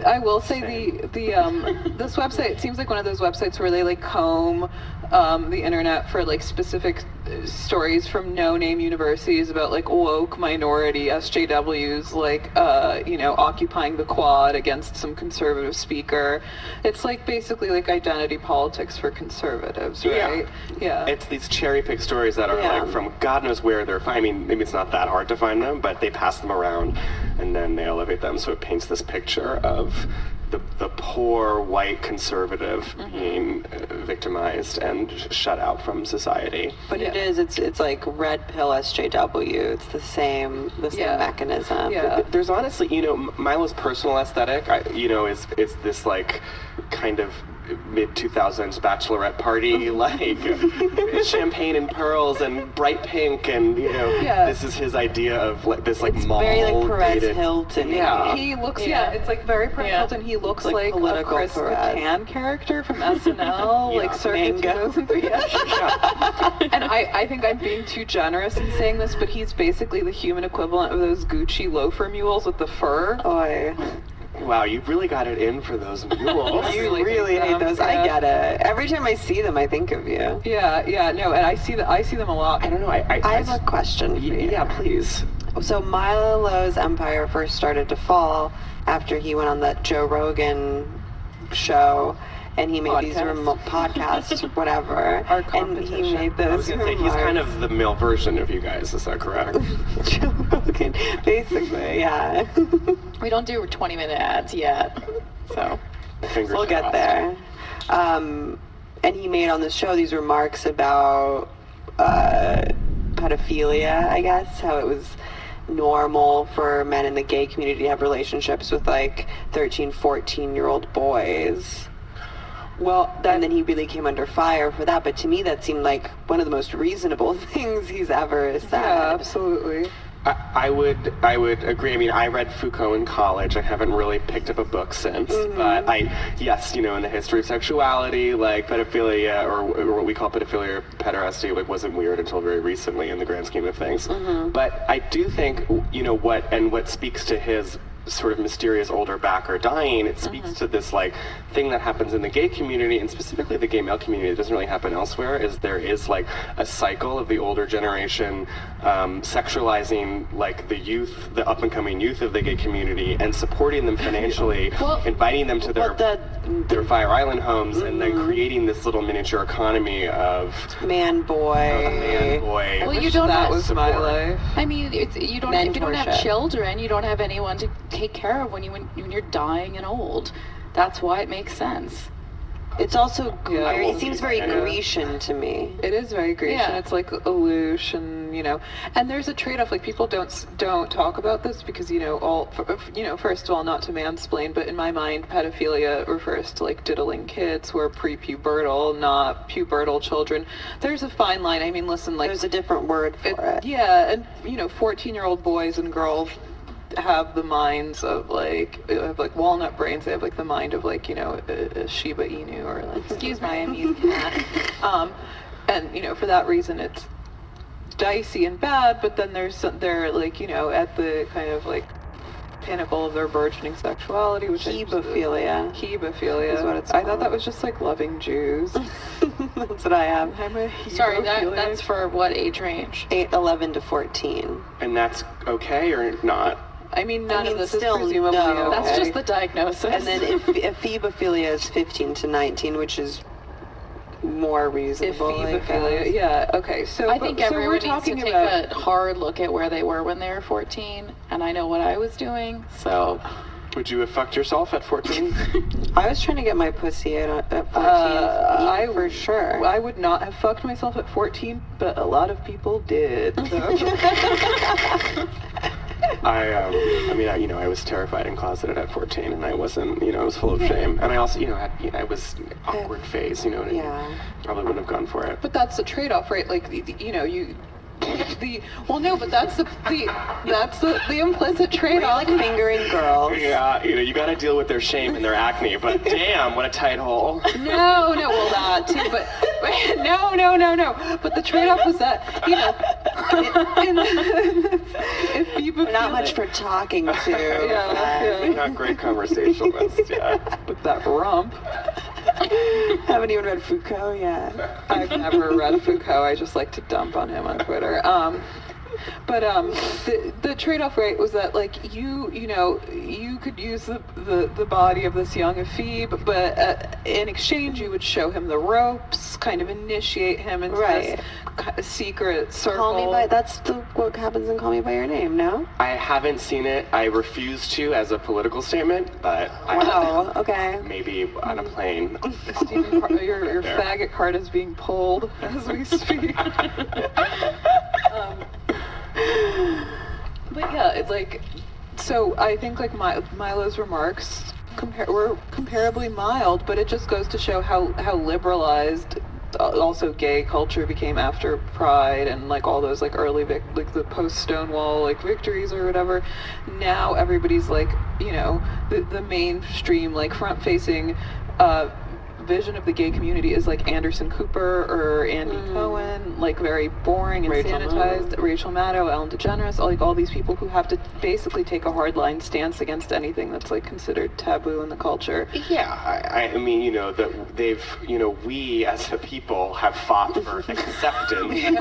C: I will say this website, it seems like one of those websites where they like comb the internet for like specific stories from no-name universities about like woke minority SJWs like occupying the quad against some conservative speaker. It's like basically like identity politics for conservatives, right? Yeah.
D: It's these cherry-picked stories that are like from God knows where they're. I mean, maybe it's not that hard to find them, but they pass them around and then they elevate them, so it paints this picture of the poor white conservative being victimized and shut out from society.
A: But it's like red pill SJW. It's the same mechanism.
C: Yeah.
D: There's honestly, Milo's personal aesthetic, is this like kind of mid-2000s bachelorette party, like champagne and pearls and bright pink, and this is his idea of like this like mall.
A: Very like Perez Hilton.
D: Yeah.
C: He looks it's like very Perez Hilton. He looks like a Chris Kattan character from SNL, like circa 2003. And I think I'm being too generous in saying this, but he's basically the human equivalent of those Gucci loafer mules with the fur.
D: Wow, you really got it in for those mules.
A: You really hate those. Yeah. I get it. Every time I see them, I think of you.
C: No, and I see them a lot.
A: I don't know. I have a question for you.
D: Yeah, please.
A: So Milo's empire first started to fall after he went on that Joe Rogan show, and he made these podcasts, whatever. And he made those.
D: I was gonna say, he's kind of the male version of you guys. Is that correct?
A: Joe Rogan, basically, yeah.
B: We don't do 20-minute ads yet, so
A: we'll get there. And he made on the show these remarks about pedophilia, I guess, how it was normal for men in the gay community to have relationships with like 13, 14-year-old boys. Well, and then he really came under fire for that. But to me, that seemed like one of the most reasonable things he's ever said.
C: Yeah, absolutely.
D: I would agree. I mean, I read Foucault in college. I haven't really picked up a book since, but in the history of sexuality, like pedophilia, or what we call pedophilia or pederasty, like wasn't weird until very recently in the grand scheme of things. But I do think, what speaks to his sort of mysterious older backer dying, it speaks to this like thing that happens in the gay community, and specifically the gay male community. It doesn't really happen elsewhere. Is there is like a cycle of the older generation sexualizing like the up and coming youth of the gay community and supporting them financially, inviting them to their Fire Island homes, and then creating this little miniature economy of
A: man boy.
B: Well, you don't
C: that
B: have
C: was my life.
B: I mean, if you don't have children, you don't have anyone to take care of when you're dying and old. That's why it makes sense.
A: It's also it seems very Grecian to me.
C: It is very Grecian. Yeah. It's like Aloosh, and there's a trade-off. Like people don't talk about this because first of all, not to mansplain, but in my mind, pedophilia refers to like diddling kids who are pre-pubertal, not pubertal children. There's a fine line. I mean, listen, like
A: there's a different word for it.
C: Yeah, and 14-year-old boys and girls have the minds of have walnut brains. They have like the mind of a Shiba Inu or like excuse my Siamese cat. And for that reason it's dicey and bad. But then they're at the kind of like pinnacle of their burgeoning sexuality, which
A: hebephilia.
C: Hebephilia is what it's called. I thought that was just like loving Jews.
A: That's what I am.
C: I'm a
B: Sorry, that's for what age range?
A: 11 to 14.
D: And that's okay or not?
C: I mean, none of this is presumably okay.
B: That's just the diagnosis.
A: And then if hebephilia is 15 to 19, which is more reasonable.
C: Ephebophilia, yeah, okay. So
B: I think everyone needs to take a hard look at where they were when they were 14, and I know what I was doing, so...
D: Would you have fucked yourself at 14?
A: I was trying to get my pussy out at 14, for sure.
C: I would not have fucked myself at 14, but a lot of people did. So.
D: I was terrified and closeted at 14, and I wasn't, I was full of shame. And I also, I was awkward phase, what I mean? Probably wouldn't have gone for it.
C: But that's the trade-off, right? Like, but that's the implicit trade-off.
A: Like fingering girls.
D: Yeah, you got to deal with their shame and their acne, but damn, what a tight hole.
C: No, well that too, but no. But the trade-off was that, if people
A: not much for talking to.
C: Yeah.
D: Not great conversationalists, yeah.
C: With that rump.
A: Haven't even read Foucault yet.
C: I've never read Foucault. I just like to dump on him on Twitter. But the trade-off, right, was that like you could use the body of this young Ephebe, but in exchange you would show him the ropes, kind of initiate him into
A: Right.
C: this secret circle.
A: Call Me By, that's what happens in Call Me By Your Name, no?
D: I haven't seen it. I refuse to as a political statement, but
A: Wow, okay.
D: maybe on a plane.
C: Stephen, your faggot card is being pulled as we speak. But yeah, it's like, so I think like Milo's remarks were comparably mild, but it just goes to show how liberalized also gay culture became after Pride and like all those like early like the post Stonewall like victories or whatever. Now everybody's like, you know, the mainstream like front facing vision of the gay community is like Anderson Cooper or Andy Cohen, like very boring and
A: Rachel
C: sanitized.
A: Maddow.
C: Rachel Maddow, Ellen DeGeneres, all these people who have to basically take a hardline stance against anything that's like considered taboo in the culture.
D: Yeah, I mean, you know, that they've, you know, we as a people have fought for acceptance,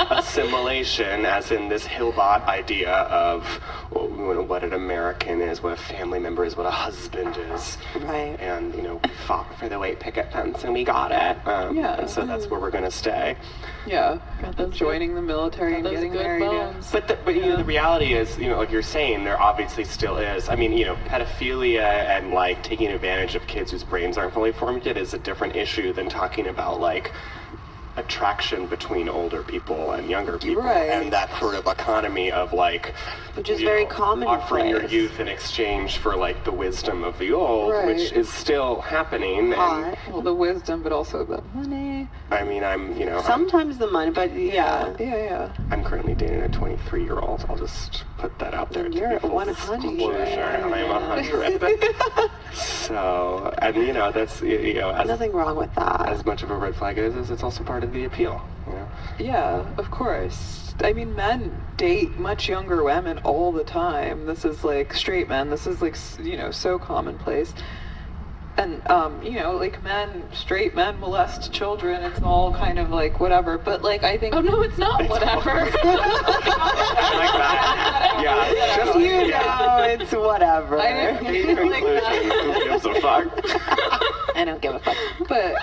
D: assimilation, as in this Hillbot idea of what an American is, what a family member is, what a husband is.
A: Right.
D: And, you know, we fought for the white picket fence and we got it.
C: Yeah.
D: And so that's where we're going to stay.
C: Yeah, joining the military and
B: those
C: getting
B: good
C: married.
B: bones.
D: But you know, the reality is, you know, like you're saying, there obviously still is. I mean, you know, pedophilia and like taking advantage of kids whose brains aren't fully formed yet is a different issue than talking about like attraction between older people and younger people,
C: Right.
D: and that sort of economy of like,
A: Which is
D: you
A: very
D: know,
A: commonplace.
D: offering your youth in exchange for like the wisdom of the old,
C: Right.
D: which is still happening.
A: Hot.
C: Well, the wisdom, but also the money.
D: And I mean,
A: Sometimes the money, but yeah.
C: Yeah.
D: I'm currently dating a 23-year-old. I'll just put that out there.
A: And
D: to
A: you're
D: be
A: at
D: full
A: 100.
D: disclosure, and I'm 100. So, and you know, that's, you know,
A: Nothing wrong with that.
D: as much of a red flag as it is, it's also part of the appeal. You know?
C: Yeah, of course. I mean, men date much younger women all the time. This is like straight men. This is like, you know, so commonplace. And, you know, like straight men molest children. It's all kind of like whatever. But like, I think.
B: Oh no, it's not. Whatever.
D: I like that. Yeah.
A: Just you know, it's whatever.
C: I didn't
D: In conclusion, who gives a fuck?
A: I don't give a fuck.
C: But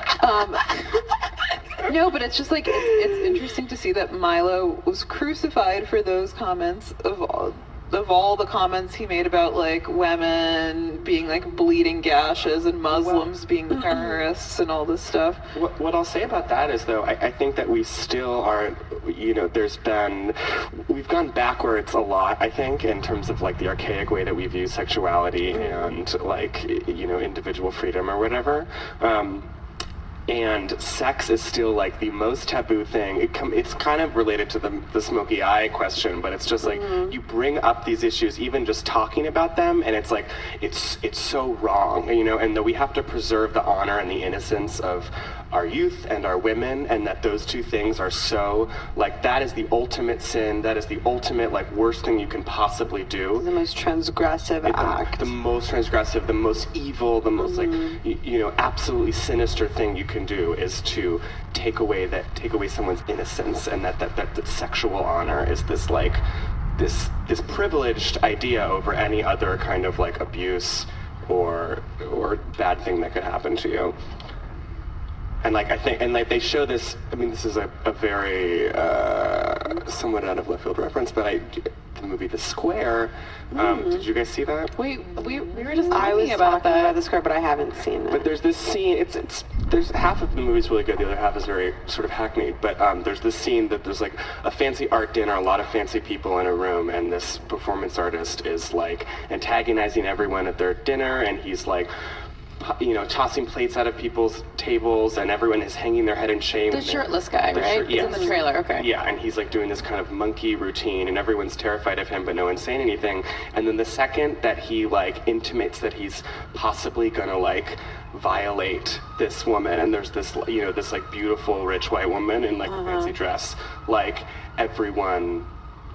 C: no, but it's just like it's interesting to see that Milo was crucified for those comments of all the comments he made about like women being like bleeding gashes and Muslims being terrorists and all this stuff.
D: What I'll say about that is, though, I think that we still aren't, you know, we've gone backwards a lot, I think, in terms of like the archaic way that we view sexuality and like, you know, individual freedom or whatever. And sex is still like the most taboo thing. It's kind of related to the smoky eye question, but it's just like you bring up these issues, even just talking about them, and it's like it's so wrong, you know. And that we have to preserve the honor and the innocence of our youth and our women, and that those two things are so like that is the ultimate sin. That is the ultimate like worst thing you can possibly do.
A: The most transgressive act.
D: The most transgressive, the most evil, the most like you know, absolutely sinister thing you can do is to take away someone's innocence, and that sexual honor is this like this privileged idea over any other kind of like abuse or bad thing that could happen to you. And like I think, and like they show this. I mean, this is a very somewhat out of left field reference, but the movie The Square. Did you guys see that?
B: Wait, we were just
A: I was
B: talking about
A: talking about
B: that.
A: the script, but I haven't seen it.
D: But there's this scene. There's half of the movie's really good. The other half is very sort of hackneyed. But there's this scene that there's like a fancy art dinner, a lot of fancy people in a room, and this performance artist is like antagonizing everyone at their dinner, and he's like, you know, tossing plates out of people's tables, and everyone is hanging their head in shame.
B: The shirtless guy, right? It's in the trailer, okay.
D: Yeah, and he's like doing this kind of monkey routine, and everyone's terrified of him, but no one's saying anything. And then the second that he like intimates that he's possibly gonna like violate this woman, and there's this, you know, this like beautiful rich white woman in like a fancy dress, like everyone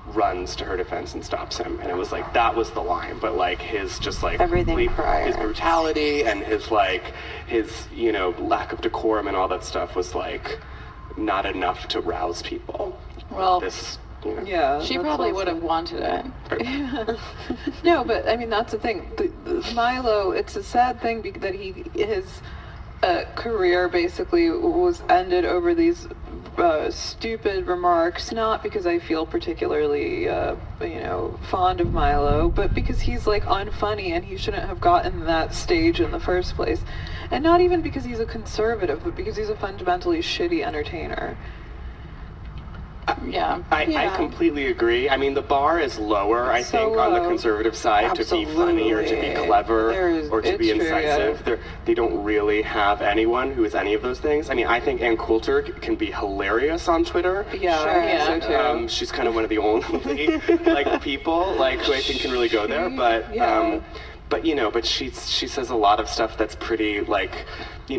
D: runs to her defense and stops him, and it was like that was the line. But like his just like
A: Everything prior.
D: his brutality and his like his lack of decorum and all that stuff was like not enough to rouse people.
B: Well,
D: This
C: Yeah.
B: she
C: that's
B: probably
C: also-
B: would have wanted it.
C: No, but I mean that's the thing. Milo, it's a sad thing that his career basically was ended over these stupid remarks. Not because I feel particularly fond of Milo, but because he's like unfunny and he shouldn't have gotten that stage in the first place. And not even because he's a conservative, but because he's a fundamentally shitty entertainer.
B: Yeah.
D: I completely agree. I mean, the bar is lower, I
C: So
D: think, on the
C: low.
D: conservative side to be funny or to be
A: Absolutely.
D: clever or to be
C: It's true, yeah.
D: incisive. They don't really have anyone who is any of those things. I mean, I think Ann Coulter can be hilarious on Twitter.
C: Yeah,
A: Sure.
C: I think so too.
D: She's kind of one of the only people who I think can really go there. But she says a lot of stuff that's pretty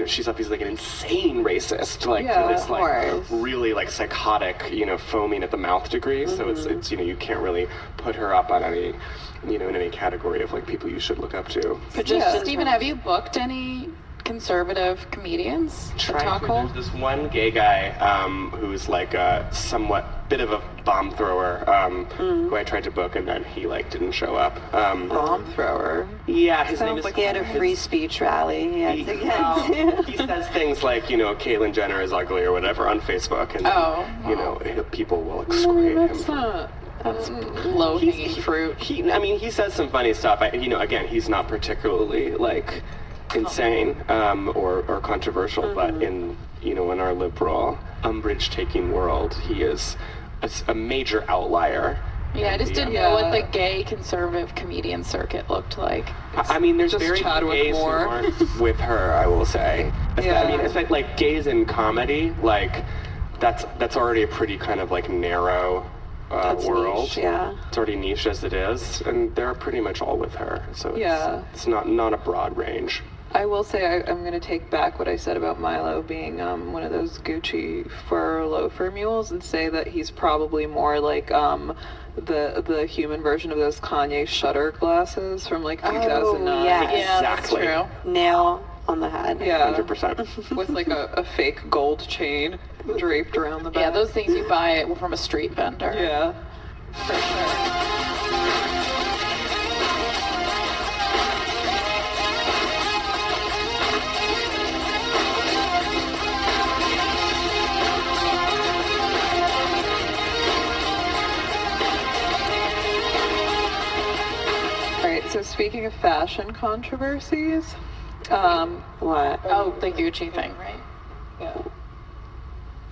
D: she's obviously like an insane racist,
C: Yeah,
D: to this
A: of
D: like
A: course.
D: really like psychotic, foaming at the mouth degree. So it's you can't really put her up on any in any category of like people you should look up to.
A: But just in
B: Stephen,
A: terms-
B: have you booked any conservative comedians at Talk Hole?
D: There's this one gay guy who's like a somewhat bit of a bomb thrower who I tried to book and then he like didn't show up.
C: Bomb thrower.
D: Yeah, his name
C: Sounds
D: is.
C: like
A: He had a free speech rally. He had to get to.
D: He says things like Caitlyn Jenner is ugly or whatever on Facebook, and then, people will excoriate him.
C: That's not.
B: That's low-hanging fruit.
D: He says some funny stuff. Again, he's not particularly like insane or controversial, but in our liberal umbrage-taking world, he is a major outlier.
B: Yeah, I just
D: And,
B: didn't
C: Yeah.
B: know what the gay conservative comedian circuit looked like.
D: I mean, there's
C: Just
D: very few
C: Chadwick
D: gays who
C: Moore.
D: aren't with her, I will say.
C: Yeah.
D: I mean, it's like gays in comedy, like that's already a pretty kind of like narrow
A: That's
D: world.
A: niche, yeah.
D: It's already niche as it is, and they're pretty much all with her. So it's not a broad range.
C: I will say I'm going to take back what I said about Milo being one of those Gucci fur loafer mules and say that he's probably more like the human version of those Kanye Shutter glasses from like 2009.
A: yeah.
B: Yeah,
D: Exactly.
B: that's true.
A: Nail on the head.
C: Yeah.
D: 100%.
C: With like a fake gold chain draped around the back.
B: Yeah, those things you buy from a street vendor.
C: Yeah.
B: For sure.
C: All right. So speaking of fashion controversies,
A: What?
B: Oh, the Gucci thing, right?
C: yeah.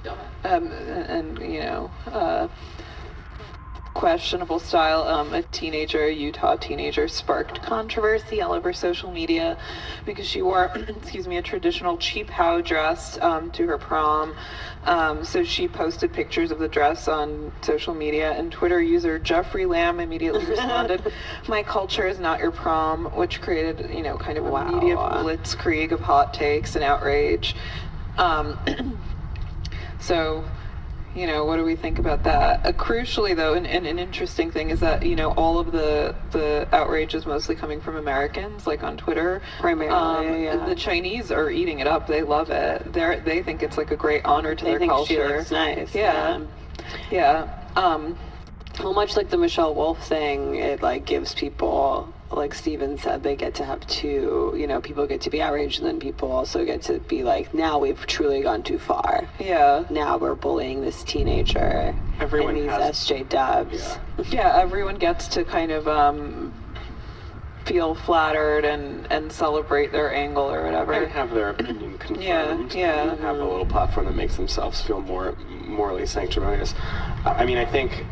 B: Go ahead.
C: and questionable style. A Utah teenager, sparked controversy all over social media because she wore, a traditional cheap how dress to her prom. So she posted pictures of the dress on social media, and Twitter user Jeffrey Lamb immediately responded, "My culture is not your prom," which created, kind of a media blitzkrieg of hot takes and outrage. So, what do we think about that? Crucially, though, and an interesting thing is that, all of the outrage is mostly coming from Americans, like on Twitter.
A: Primarily, yeah.
C: The Chinese are eating it up. They love it. They think it's like a great honor to
A: They
C: their
A: think
C: culture.
A: she looks nice.
C: Yeah. Yeah.
A: Well, much like the Michelle Wolf thing, it like gives people, like Steven said, they get to have two, people get to be outraged, and then people also get to be like, now we've truly gone too far.
C: Yeah.
A: Now we're bullying this teenager
D: Everyone
A: and these
D: has-
A: SJ dubs.
C: Yeah, everyone gets to kind of feel flattered and celebrate their angle or whatever.
D: And have their opinion confirmed.
C: Yeah.
D: And have a little platform that makes themselves feel more morally sanctimonious. I mean, I think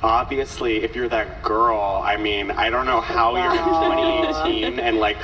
D: obviously if you're that girl, I mean, I don't know how you're in 2018 and like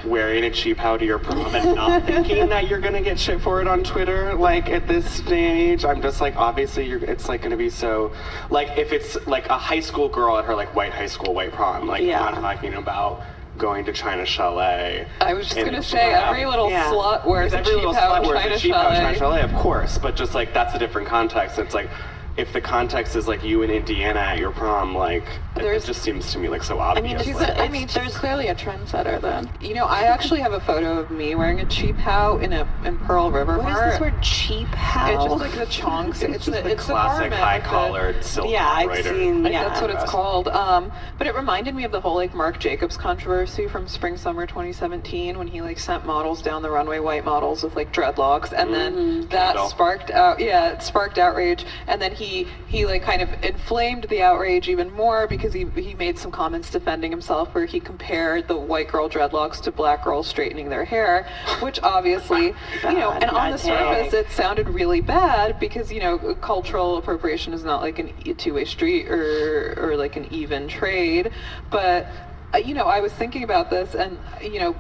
D: wearing a cheap how to your prom and not thinking that you're gonna get shit for it on Twitter, like at this day and age. I'm just like, obviously it's like gonna be so, like if it's like a high school girl at her like white high school white prom, like
A: Yeah.
D: I'm talking about going to China Chalet.
C: I was just
D: And-
C: gonna say, every little
A: Yeah.
C: slut wears a
D: Every
C: cheap
D: little
C: how
D: slut wears
C: China
D: a cheap how China
C: chalet.
D: Chalet, of course, but just like that's a different context. It's like if the context is like you in Indiana at your prom, like it just seems to me like so obvious.
B: She's clearly a trendsetter then.
C: You know, I actually have a photo of me wearing a cheap how in Pearl River
A: What
C: Mart.
A: is this word, cheap how?
C: It's just like the chonks. It's
D: the classic high-collared silk
A: I've
D: embroidered.
A: seen.
C: Like, that's what it's called. But it reminded me of the whole like Marc Jacobs controversy from spring summer 2017 when he like sent models down the runway, white models with like dreadlocks, and then that sparked outrage, and then he like kind of inflamed the outrage even more because he made some comments defending himself where he compared the white girl dreadlocks to black girls straightening their hair, which obviously and on the surface it sounded really bad because cultural appropriation is not like a two-way street or like an even trade, but I was thinking about this, and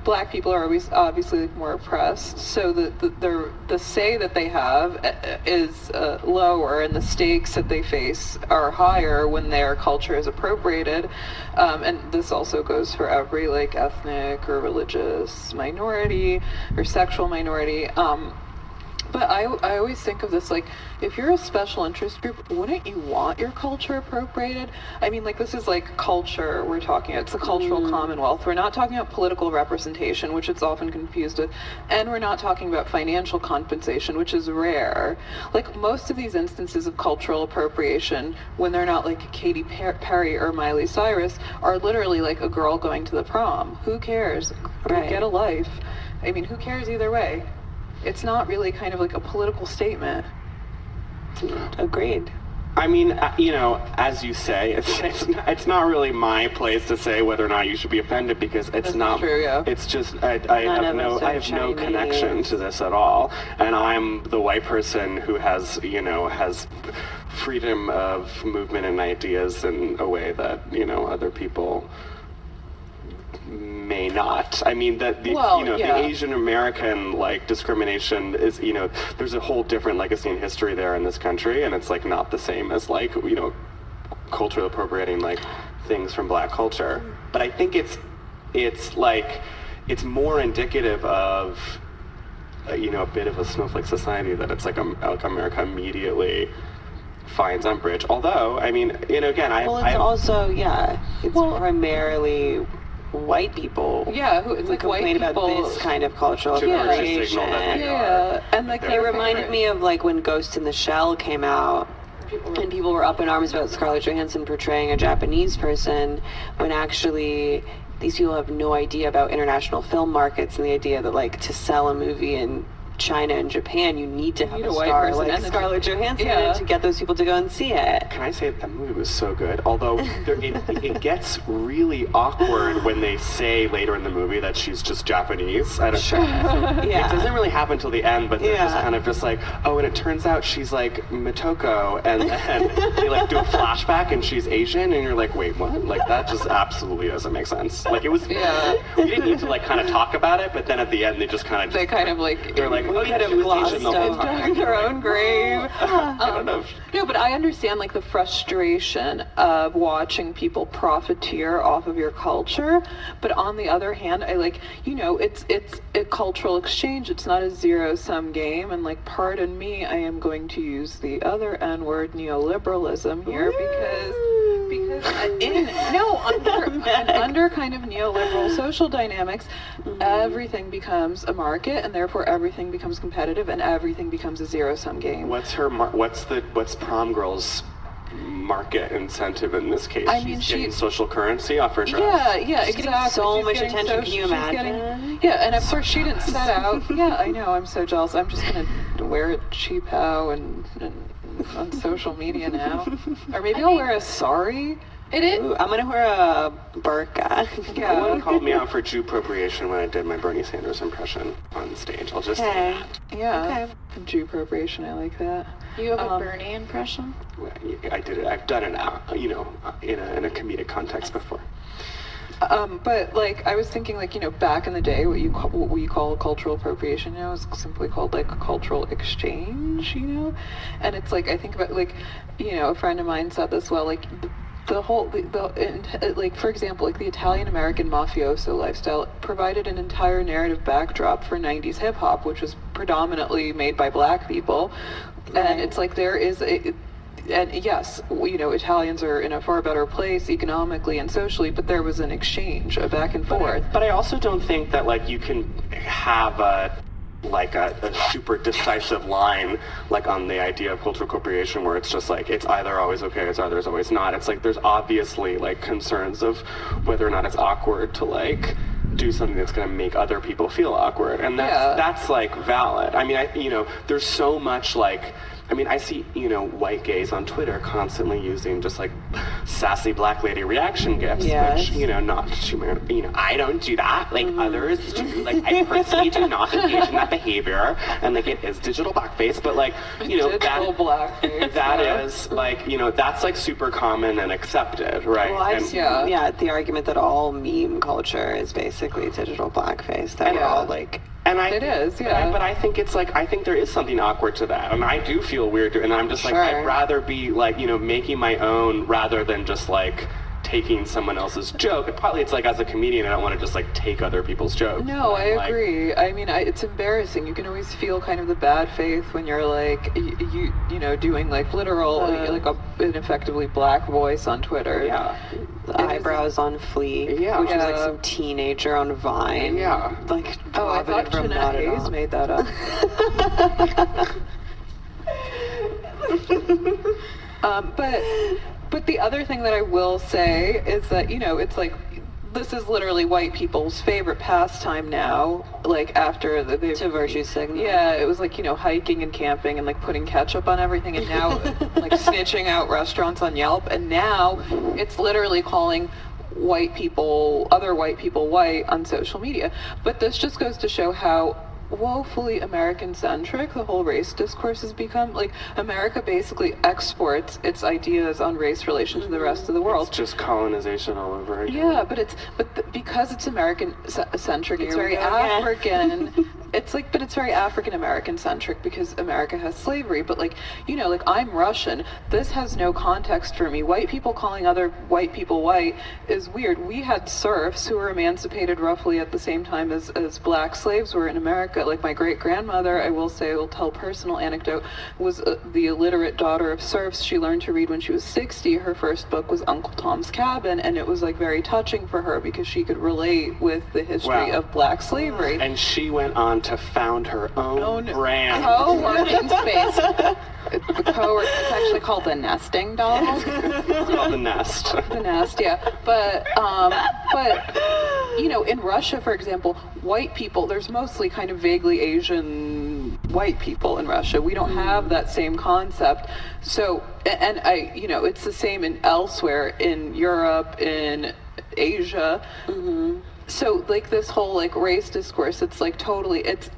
C: black people are always obviously more oppressed, so the say that they have is lower, and the stakes that they face are higher when their culture is appropriated, and this also goes for every like ethnic or religious minority or sexual minority. But I always think of this like, if you're a special interest group, wouldn't you want your culture appropriated? I mean, like, this is like culture we're talking about. It's a cultural commonwealth. We're not talking about political representation, which it's often confused with, and we're not talking about financial compensation, which is rare. Like, most of these instances of cultural appropriation, when they're not like Katy Perry or Miley Cyrus, are literally like a girl going to the prom. Who cares?
A: Right.
C: Get a life. I mean, who cares either way? It's not really kind of like a political statement.
A: Agreed.
D: I mean, as you say, it's not really my place to say whether or not you should be offended because it's
C: That's
D: not.
C: True, yeah.
D: It's just I have no connection to this at all, and I'm the white person who has freedom of movement and ideas in a way that other people may not. I mean that the Asian American like discrimination is there's a whole different legacy and history there in this country, and it's like not the same as like culturally appropriating like things from black culture. But I think it's like it's more indicative of a bit of a snowflake society that it's like America immediately finds umbrage. Although I mean again
A: it's primarily white people
C: who
A: complain about this kind of cultural appropriation.
C: And like
A: it reminded me of like when Ghost in the Shell came out and people were up in arms about Scarlett Johansson portraying a Japanese person when actually these people have no idea about international film markets and the idea that like to sell a movie in China and Japan, you need to have a star like Scarlett Johansson in it to get those people to go and see it.
D: Can I say that movie was so good? Although it gets really awkward when they say later in the movie that she's just Japanese. It doesn't really happen till the end, but they're just kind of just like, oh, and it turns out she's like Mitoko, and then they like do a flashback and she's Asian, and you're like, wait, what? Like that just absolutely doesn't make sense. Like it was. We didn't need to like kind of talk about it, but then at the end they just kind of they're like.
A: We could have glossed over their own grave.
C: No, but I understand like the frustration of watching people profiteer off of your culture. But on the other hand, I like it's a cultural exchange. It's not a zero-sum game. And like, pardon me, I am going to use the other N-word, neoliberalism here because under kind of neoliberal social dynamics, everything becomes a market, and therefore everything becomes competitive, and everything becomes a zero-sum game.
D: What's prom girl's market incentive in this case?
C: I mean,
D: she's getting social currency off her dress.
C: Yeah,
A: she's
C: exactly.
A: getting so much attention. Can you imagine?
C: And of course she didn't set out. Yeah, I know. I'm so jealous. I'm just gonna wear a cheap how and on social media now, or maybe I'll wear a sari.
A: Ooh, I'm gonna wear a burqa.
D: No one called me out for Jew appropriation when I did my Bernie Sanders impression on stage. I'll just say that.
C: Yeah. Okay. Jew appropriation. I like that.
B: You have a Bernie impression?
D: I did it. I've done it now. In a comedic context before.
C: But like I was thinking, like back in the day, what you call cultural appropriation, is simply called like a cultural exchange, and it's like I think about like a friend of mine said this well, like like for example, like the Italian American mafioso lifestyle provided an entire narrative backdrop for 90s hip hop, which was predominantly made by black people, and it's like there is and yes, Italians are in a far better place economically and socially, but there was an exchange, a back and forth.
D: But I also don't think that like you can have a super decisive line like on the idea of cultural appropriation where it's just like it's either always okay, it's either always not. It's like there's obviously like concerns of whether or not it's awkward to like do something that's going to make other people feel awkward, and that's like valid. I mean, there's so much like. I mean, I see, white gays on Twitter constantly using just like sassy black lady reaction gifs, which, not to, I don't do that. Like others do. Like I personally do not engage in that behavior, and like it is digital blackface. But like,
C: digital blackface.
D: That is like, that's like super common and accepted, right?
A: Well, I've seen, the argument that all meme culture is basically digital blackface. That we're all like.
C: It is, yeah.
D: But I think it's like, I think there is something awkward to that. And I do feel weird, and I'm just like, I'd rather be like, making my own rather than just like taking someone else's joke. And partly it's like, as a comedian, I don't want to just like take other people's jokes.
C: No, I agree. I mean, it's embarrassing. You can always feel kind of the bad faith when you're like, doing like literal, like an effectively black voice on Twitter.
D: Yeah.
A: The eyebrows on fleek, which is like some teenager on Vine.
D: Yeah.
A: Like,
C: I thought Jeanette Hayes made that up. But the other thing that I will say is that, it's like, this is literally white people's favorite pastime now, like after
A: to virtue signal.
C: Yeah, it was like, hiking and camping and like putting ketchup on everything, and now like snitching out restaurants on Yelp, and now it's literally calling other white people white on social media. But this just goes to show how woefully American-centric the whole race discourse has become. Like, America basically exports its ideas on race relation to the rest of the world.
D: It's just colonization all over again.
C: Yeah, because it's American-centric, it's very African. It's like, but it's very African-American-centric because America has slavery. But like, I'm Russian. This has no context for me. White people calling other white people white is weird. We had serfs who were emancipated roughly at the same time as black slaves were in America. Like my great-grandmother, I will tell personal anecdote, was the illiterate daughter of serfs. She learned to read when she was 60. Her first book was Uncle Tom's Cabin, and it was like very touching for her because she could relate with the history of black slavery.
D: And she went on to found her own brand.
B: Co-working space. It's actually called the Nesting Doll.
D: It's called the Nest.
C: The Nest, yeah. But in Russia, for example, white people, there's mostly kind of vaguely Asian white people in Russia. We don't have that same concept. So, and it's the same elsewhere in Europe, in Asia. Mm-hmm. So like this whole like race discourse, it's like totally, it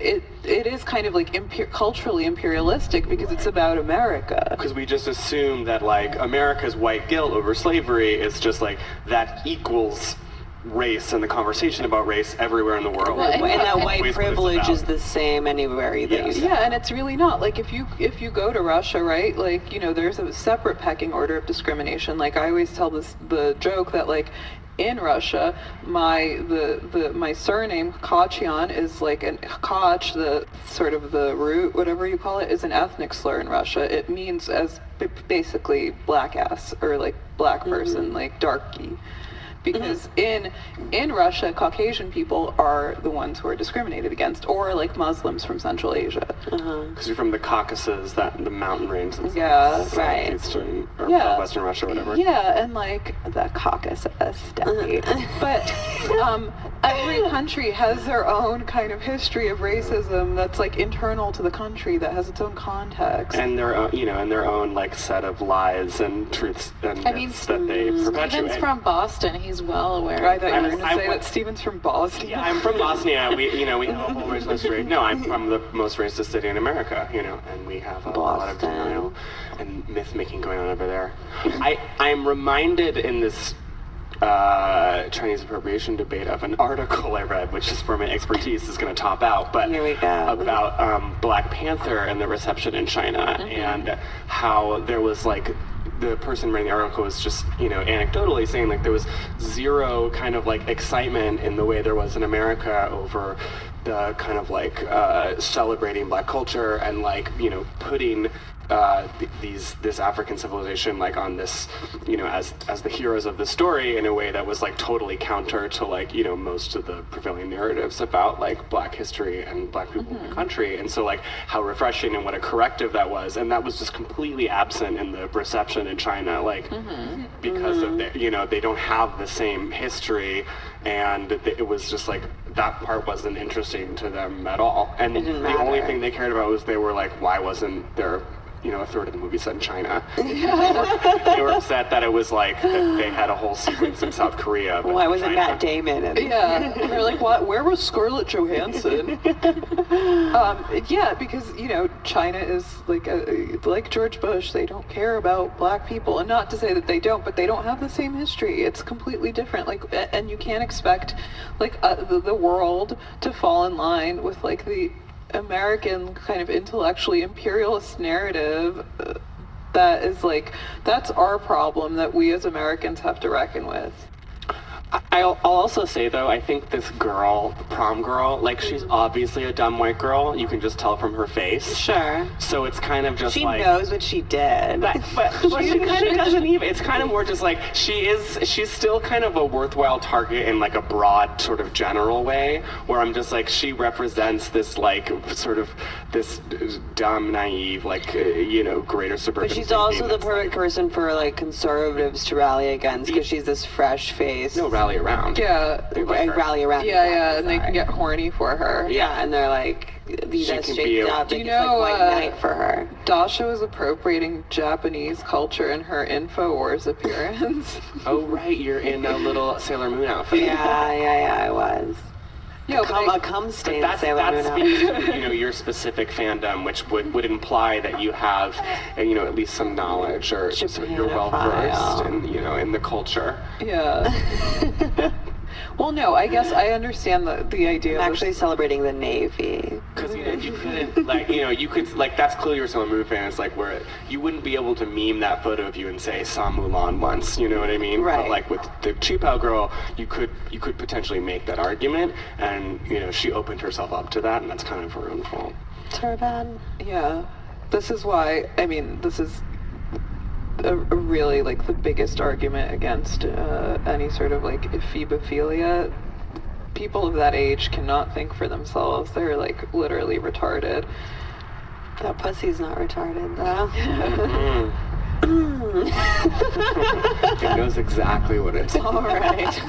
C: is kind of like culturally imperialistic because it's about America.
D: Because we just assume that like America's white guilt over slavery is just like that equals race and the conversation about race everywhere in the world.
A: And that white privilege is the same anywhere that you go.
C: Yeah, and it's really not. Like if you go to Russia, right, like, there's a separate pecking order of discrimination. Like I always tell the joke that like in Russia, my surname Kachyan is like Kach, the sort of the root, whatever you call it, is an ethnic slur in Russia. It means as basically black ass or like black person, like darky. Because in Russia, Caucasian people are the ones who are discriminated against, or like Muslims from Central Asia.
D: Because you're from the Caucasus, the mountain range. Eastern or Western Russia, whatever.
C: Yeah, and like the Caucasus, definitely. But every country has their own kind of history of racism that's like internal to the country, that has its own context.
D: And their own, and their own like set of lies and truths and myths that they perpetuate.
B: Steven's from Boston. He's well aware.
C: I thought you were going to say that Steven's from Bosnia.
D: Yeah, I'm from Bosnia. We have a whole racial history. No, I'm from the most racist city in America, and we have a lot of denial and myth-making going on over there. I'm reminded in this Chinese appropriation debate of an article I read, which is where my expertise is going to top out, but
A: here we go.
D: About Black Panther and the reception in China, and how there was like, the person writing the article was just, anecdotally saying like there was zero kind of like excitement in the way there was in America over the kind of like celebrating Black culture and like, you know, putting this African civilization like on this, you know, as the heroes of the story in a way that was like totally counter to like, you know, most of the prevailing narratives about like Black history and Black people in the country. And so like how refreshing and what a corrective that was, and that was just completely absent in the reception in China, like because of the, you know, they don't have the same history, and it was just like that part wasn't interesting to them at all. And the only thing they cared about was they were like, why wasn't there, you know, a third of the movie set in China? They were upset that it was like that they had a whole sequence in South Korea.
A: Why wasn't Matt Damon?
C: They're like, what? Where was Scarlett Johansson? Yeah, because, you know, China is like George Bush. They don't care about Black people, and not to say that they don't, but they don't have the same history. It's completely different. Like, and you can't expect like the world to fall in line with like the American kind of intellectually imperialist narrative that is like, that's our problem that we as Americans have to reckon with.
D: I'll also say though, I think this girl, the prom girl, like she's obviously a dumb white girl. You can just tell from her face.
A: Sure.
D: So it's kind of just
A: She
D: like,
A: knows what she did.
D: but she kind of doesn't even. It's kind of more just like she's still kind of a worthwhile target in like a broad sort of general way, where I'm just like, she represents this like sort of this dumb, naive, like you know, greater suburban.
A: But she's
D: thinking
A: also the
D: that's,
A: perfect person for like conservatives to rally against, because she's this fresh face.
D: No, rally around.
C: Yeah.
A: Rally around.
C: Yeah, and they can get horny for her.
A: Yeah, and they're like, these
D: She
A: are
D: can
A: straight
D: be a-
A: up.
C: Do
A: Like,
C: you
A: it's
C: know,
A: like white knight for her.
C: Dasha was appropriating Japanese culture in her InfoWars appearance.
D: Oh right, you're in a little Sailor Moon outfit.
A: Yeah, I was.
C: Yeah,
A: A cum stain
D: That
A: Sailor Moon
D: speaks
A: outfit.
D: to, you know, your specific fandom, which would imply that you have, you know, at least some knowledge, or you're well versed in, you know, in the culture.
C: Yeah. Well, no, I guess I understand the idea.
A: I'm actually celebrating the Navy.
D: Because you couldn't, like, you know, you could, like, that's clearly you're Sailor Moon fan. It's like where you wouldn't be able to meme that photo of you and say saw Mulan once. You know what I mean?
A: Right.
D: But like with the Cheapow girl, you could potentially make that argument, and you know, she opened herself up to that, and that's kind of her own fault.
A: It's her bad.
C: Yeah. This is why, I mean, this is a really like the biggest argument against any sort of like ephebophilia. People of that age cannot think for themselves. They're like literally retarded.
A: That pussy's not retarded though.
D: It knows exactly what it's.
A: All right.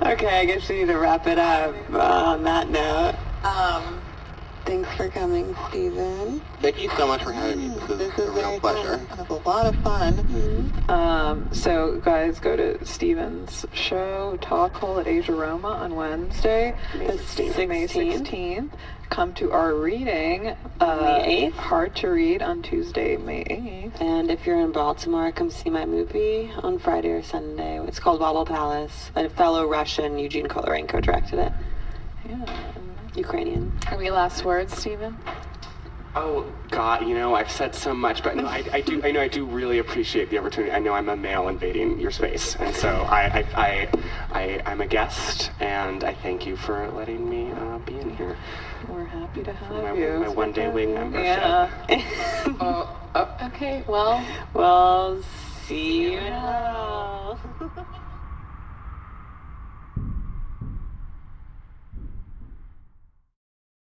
A: Okay, I guess we need to wrap it up on that note. Thanks for coming, Stephen.
E: Thank you so much for having me. This is a real pleasure.
A: Fun. It was a lot of fun.
C: So guys, go to Steven's show, Talk Hole at Asia Roma on Wednesday,
A: May 16th.
C: May 16th. Come to our reading,
A: May 8th.
C: Hard to Read on Tuesday, May 8th.
A: And if you're in Baltimore, come see my movie on Friday or Sunday. It's called Bottle Palace. A fellow Russian, Eugene Kolorenko, directed it.
C: Yeah.
A: Ukrainian.
B: Are we last words, Stephen?
D: Oh God, you know, I've said so much, but no, I do really appreciate the opportunity. I know I'm a male invading your space, and so I'm a guest, and I thank you for letting me be in here.
C: We're happy to have you.
D: My one-day wing membership.
C: Yeah.
B: Okay, well.
A: Well, see you now.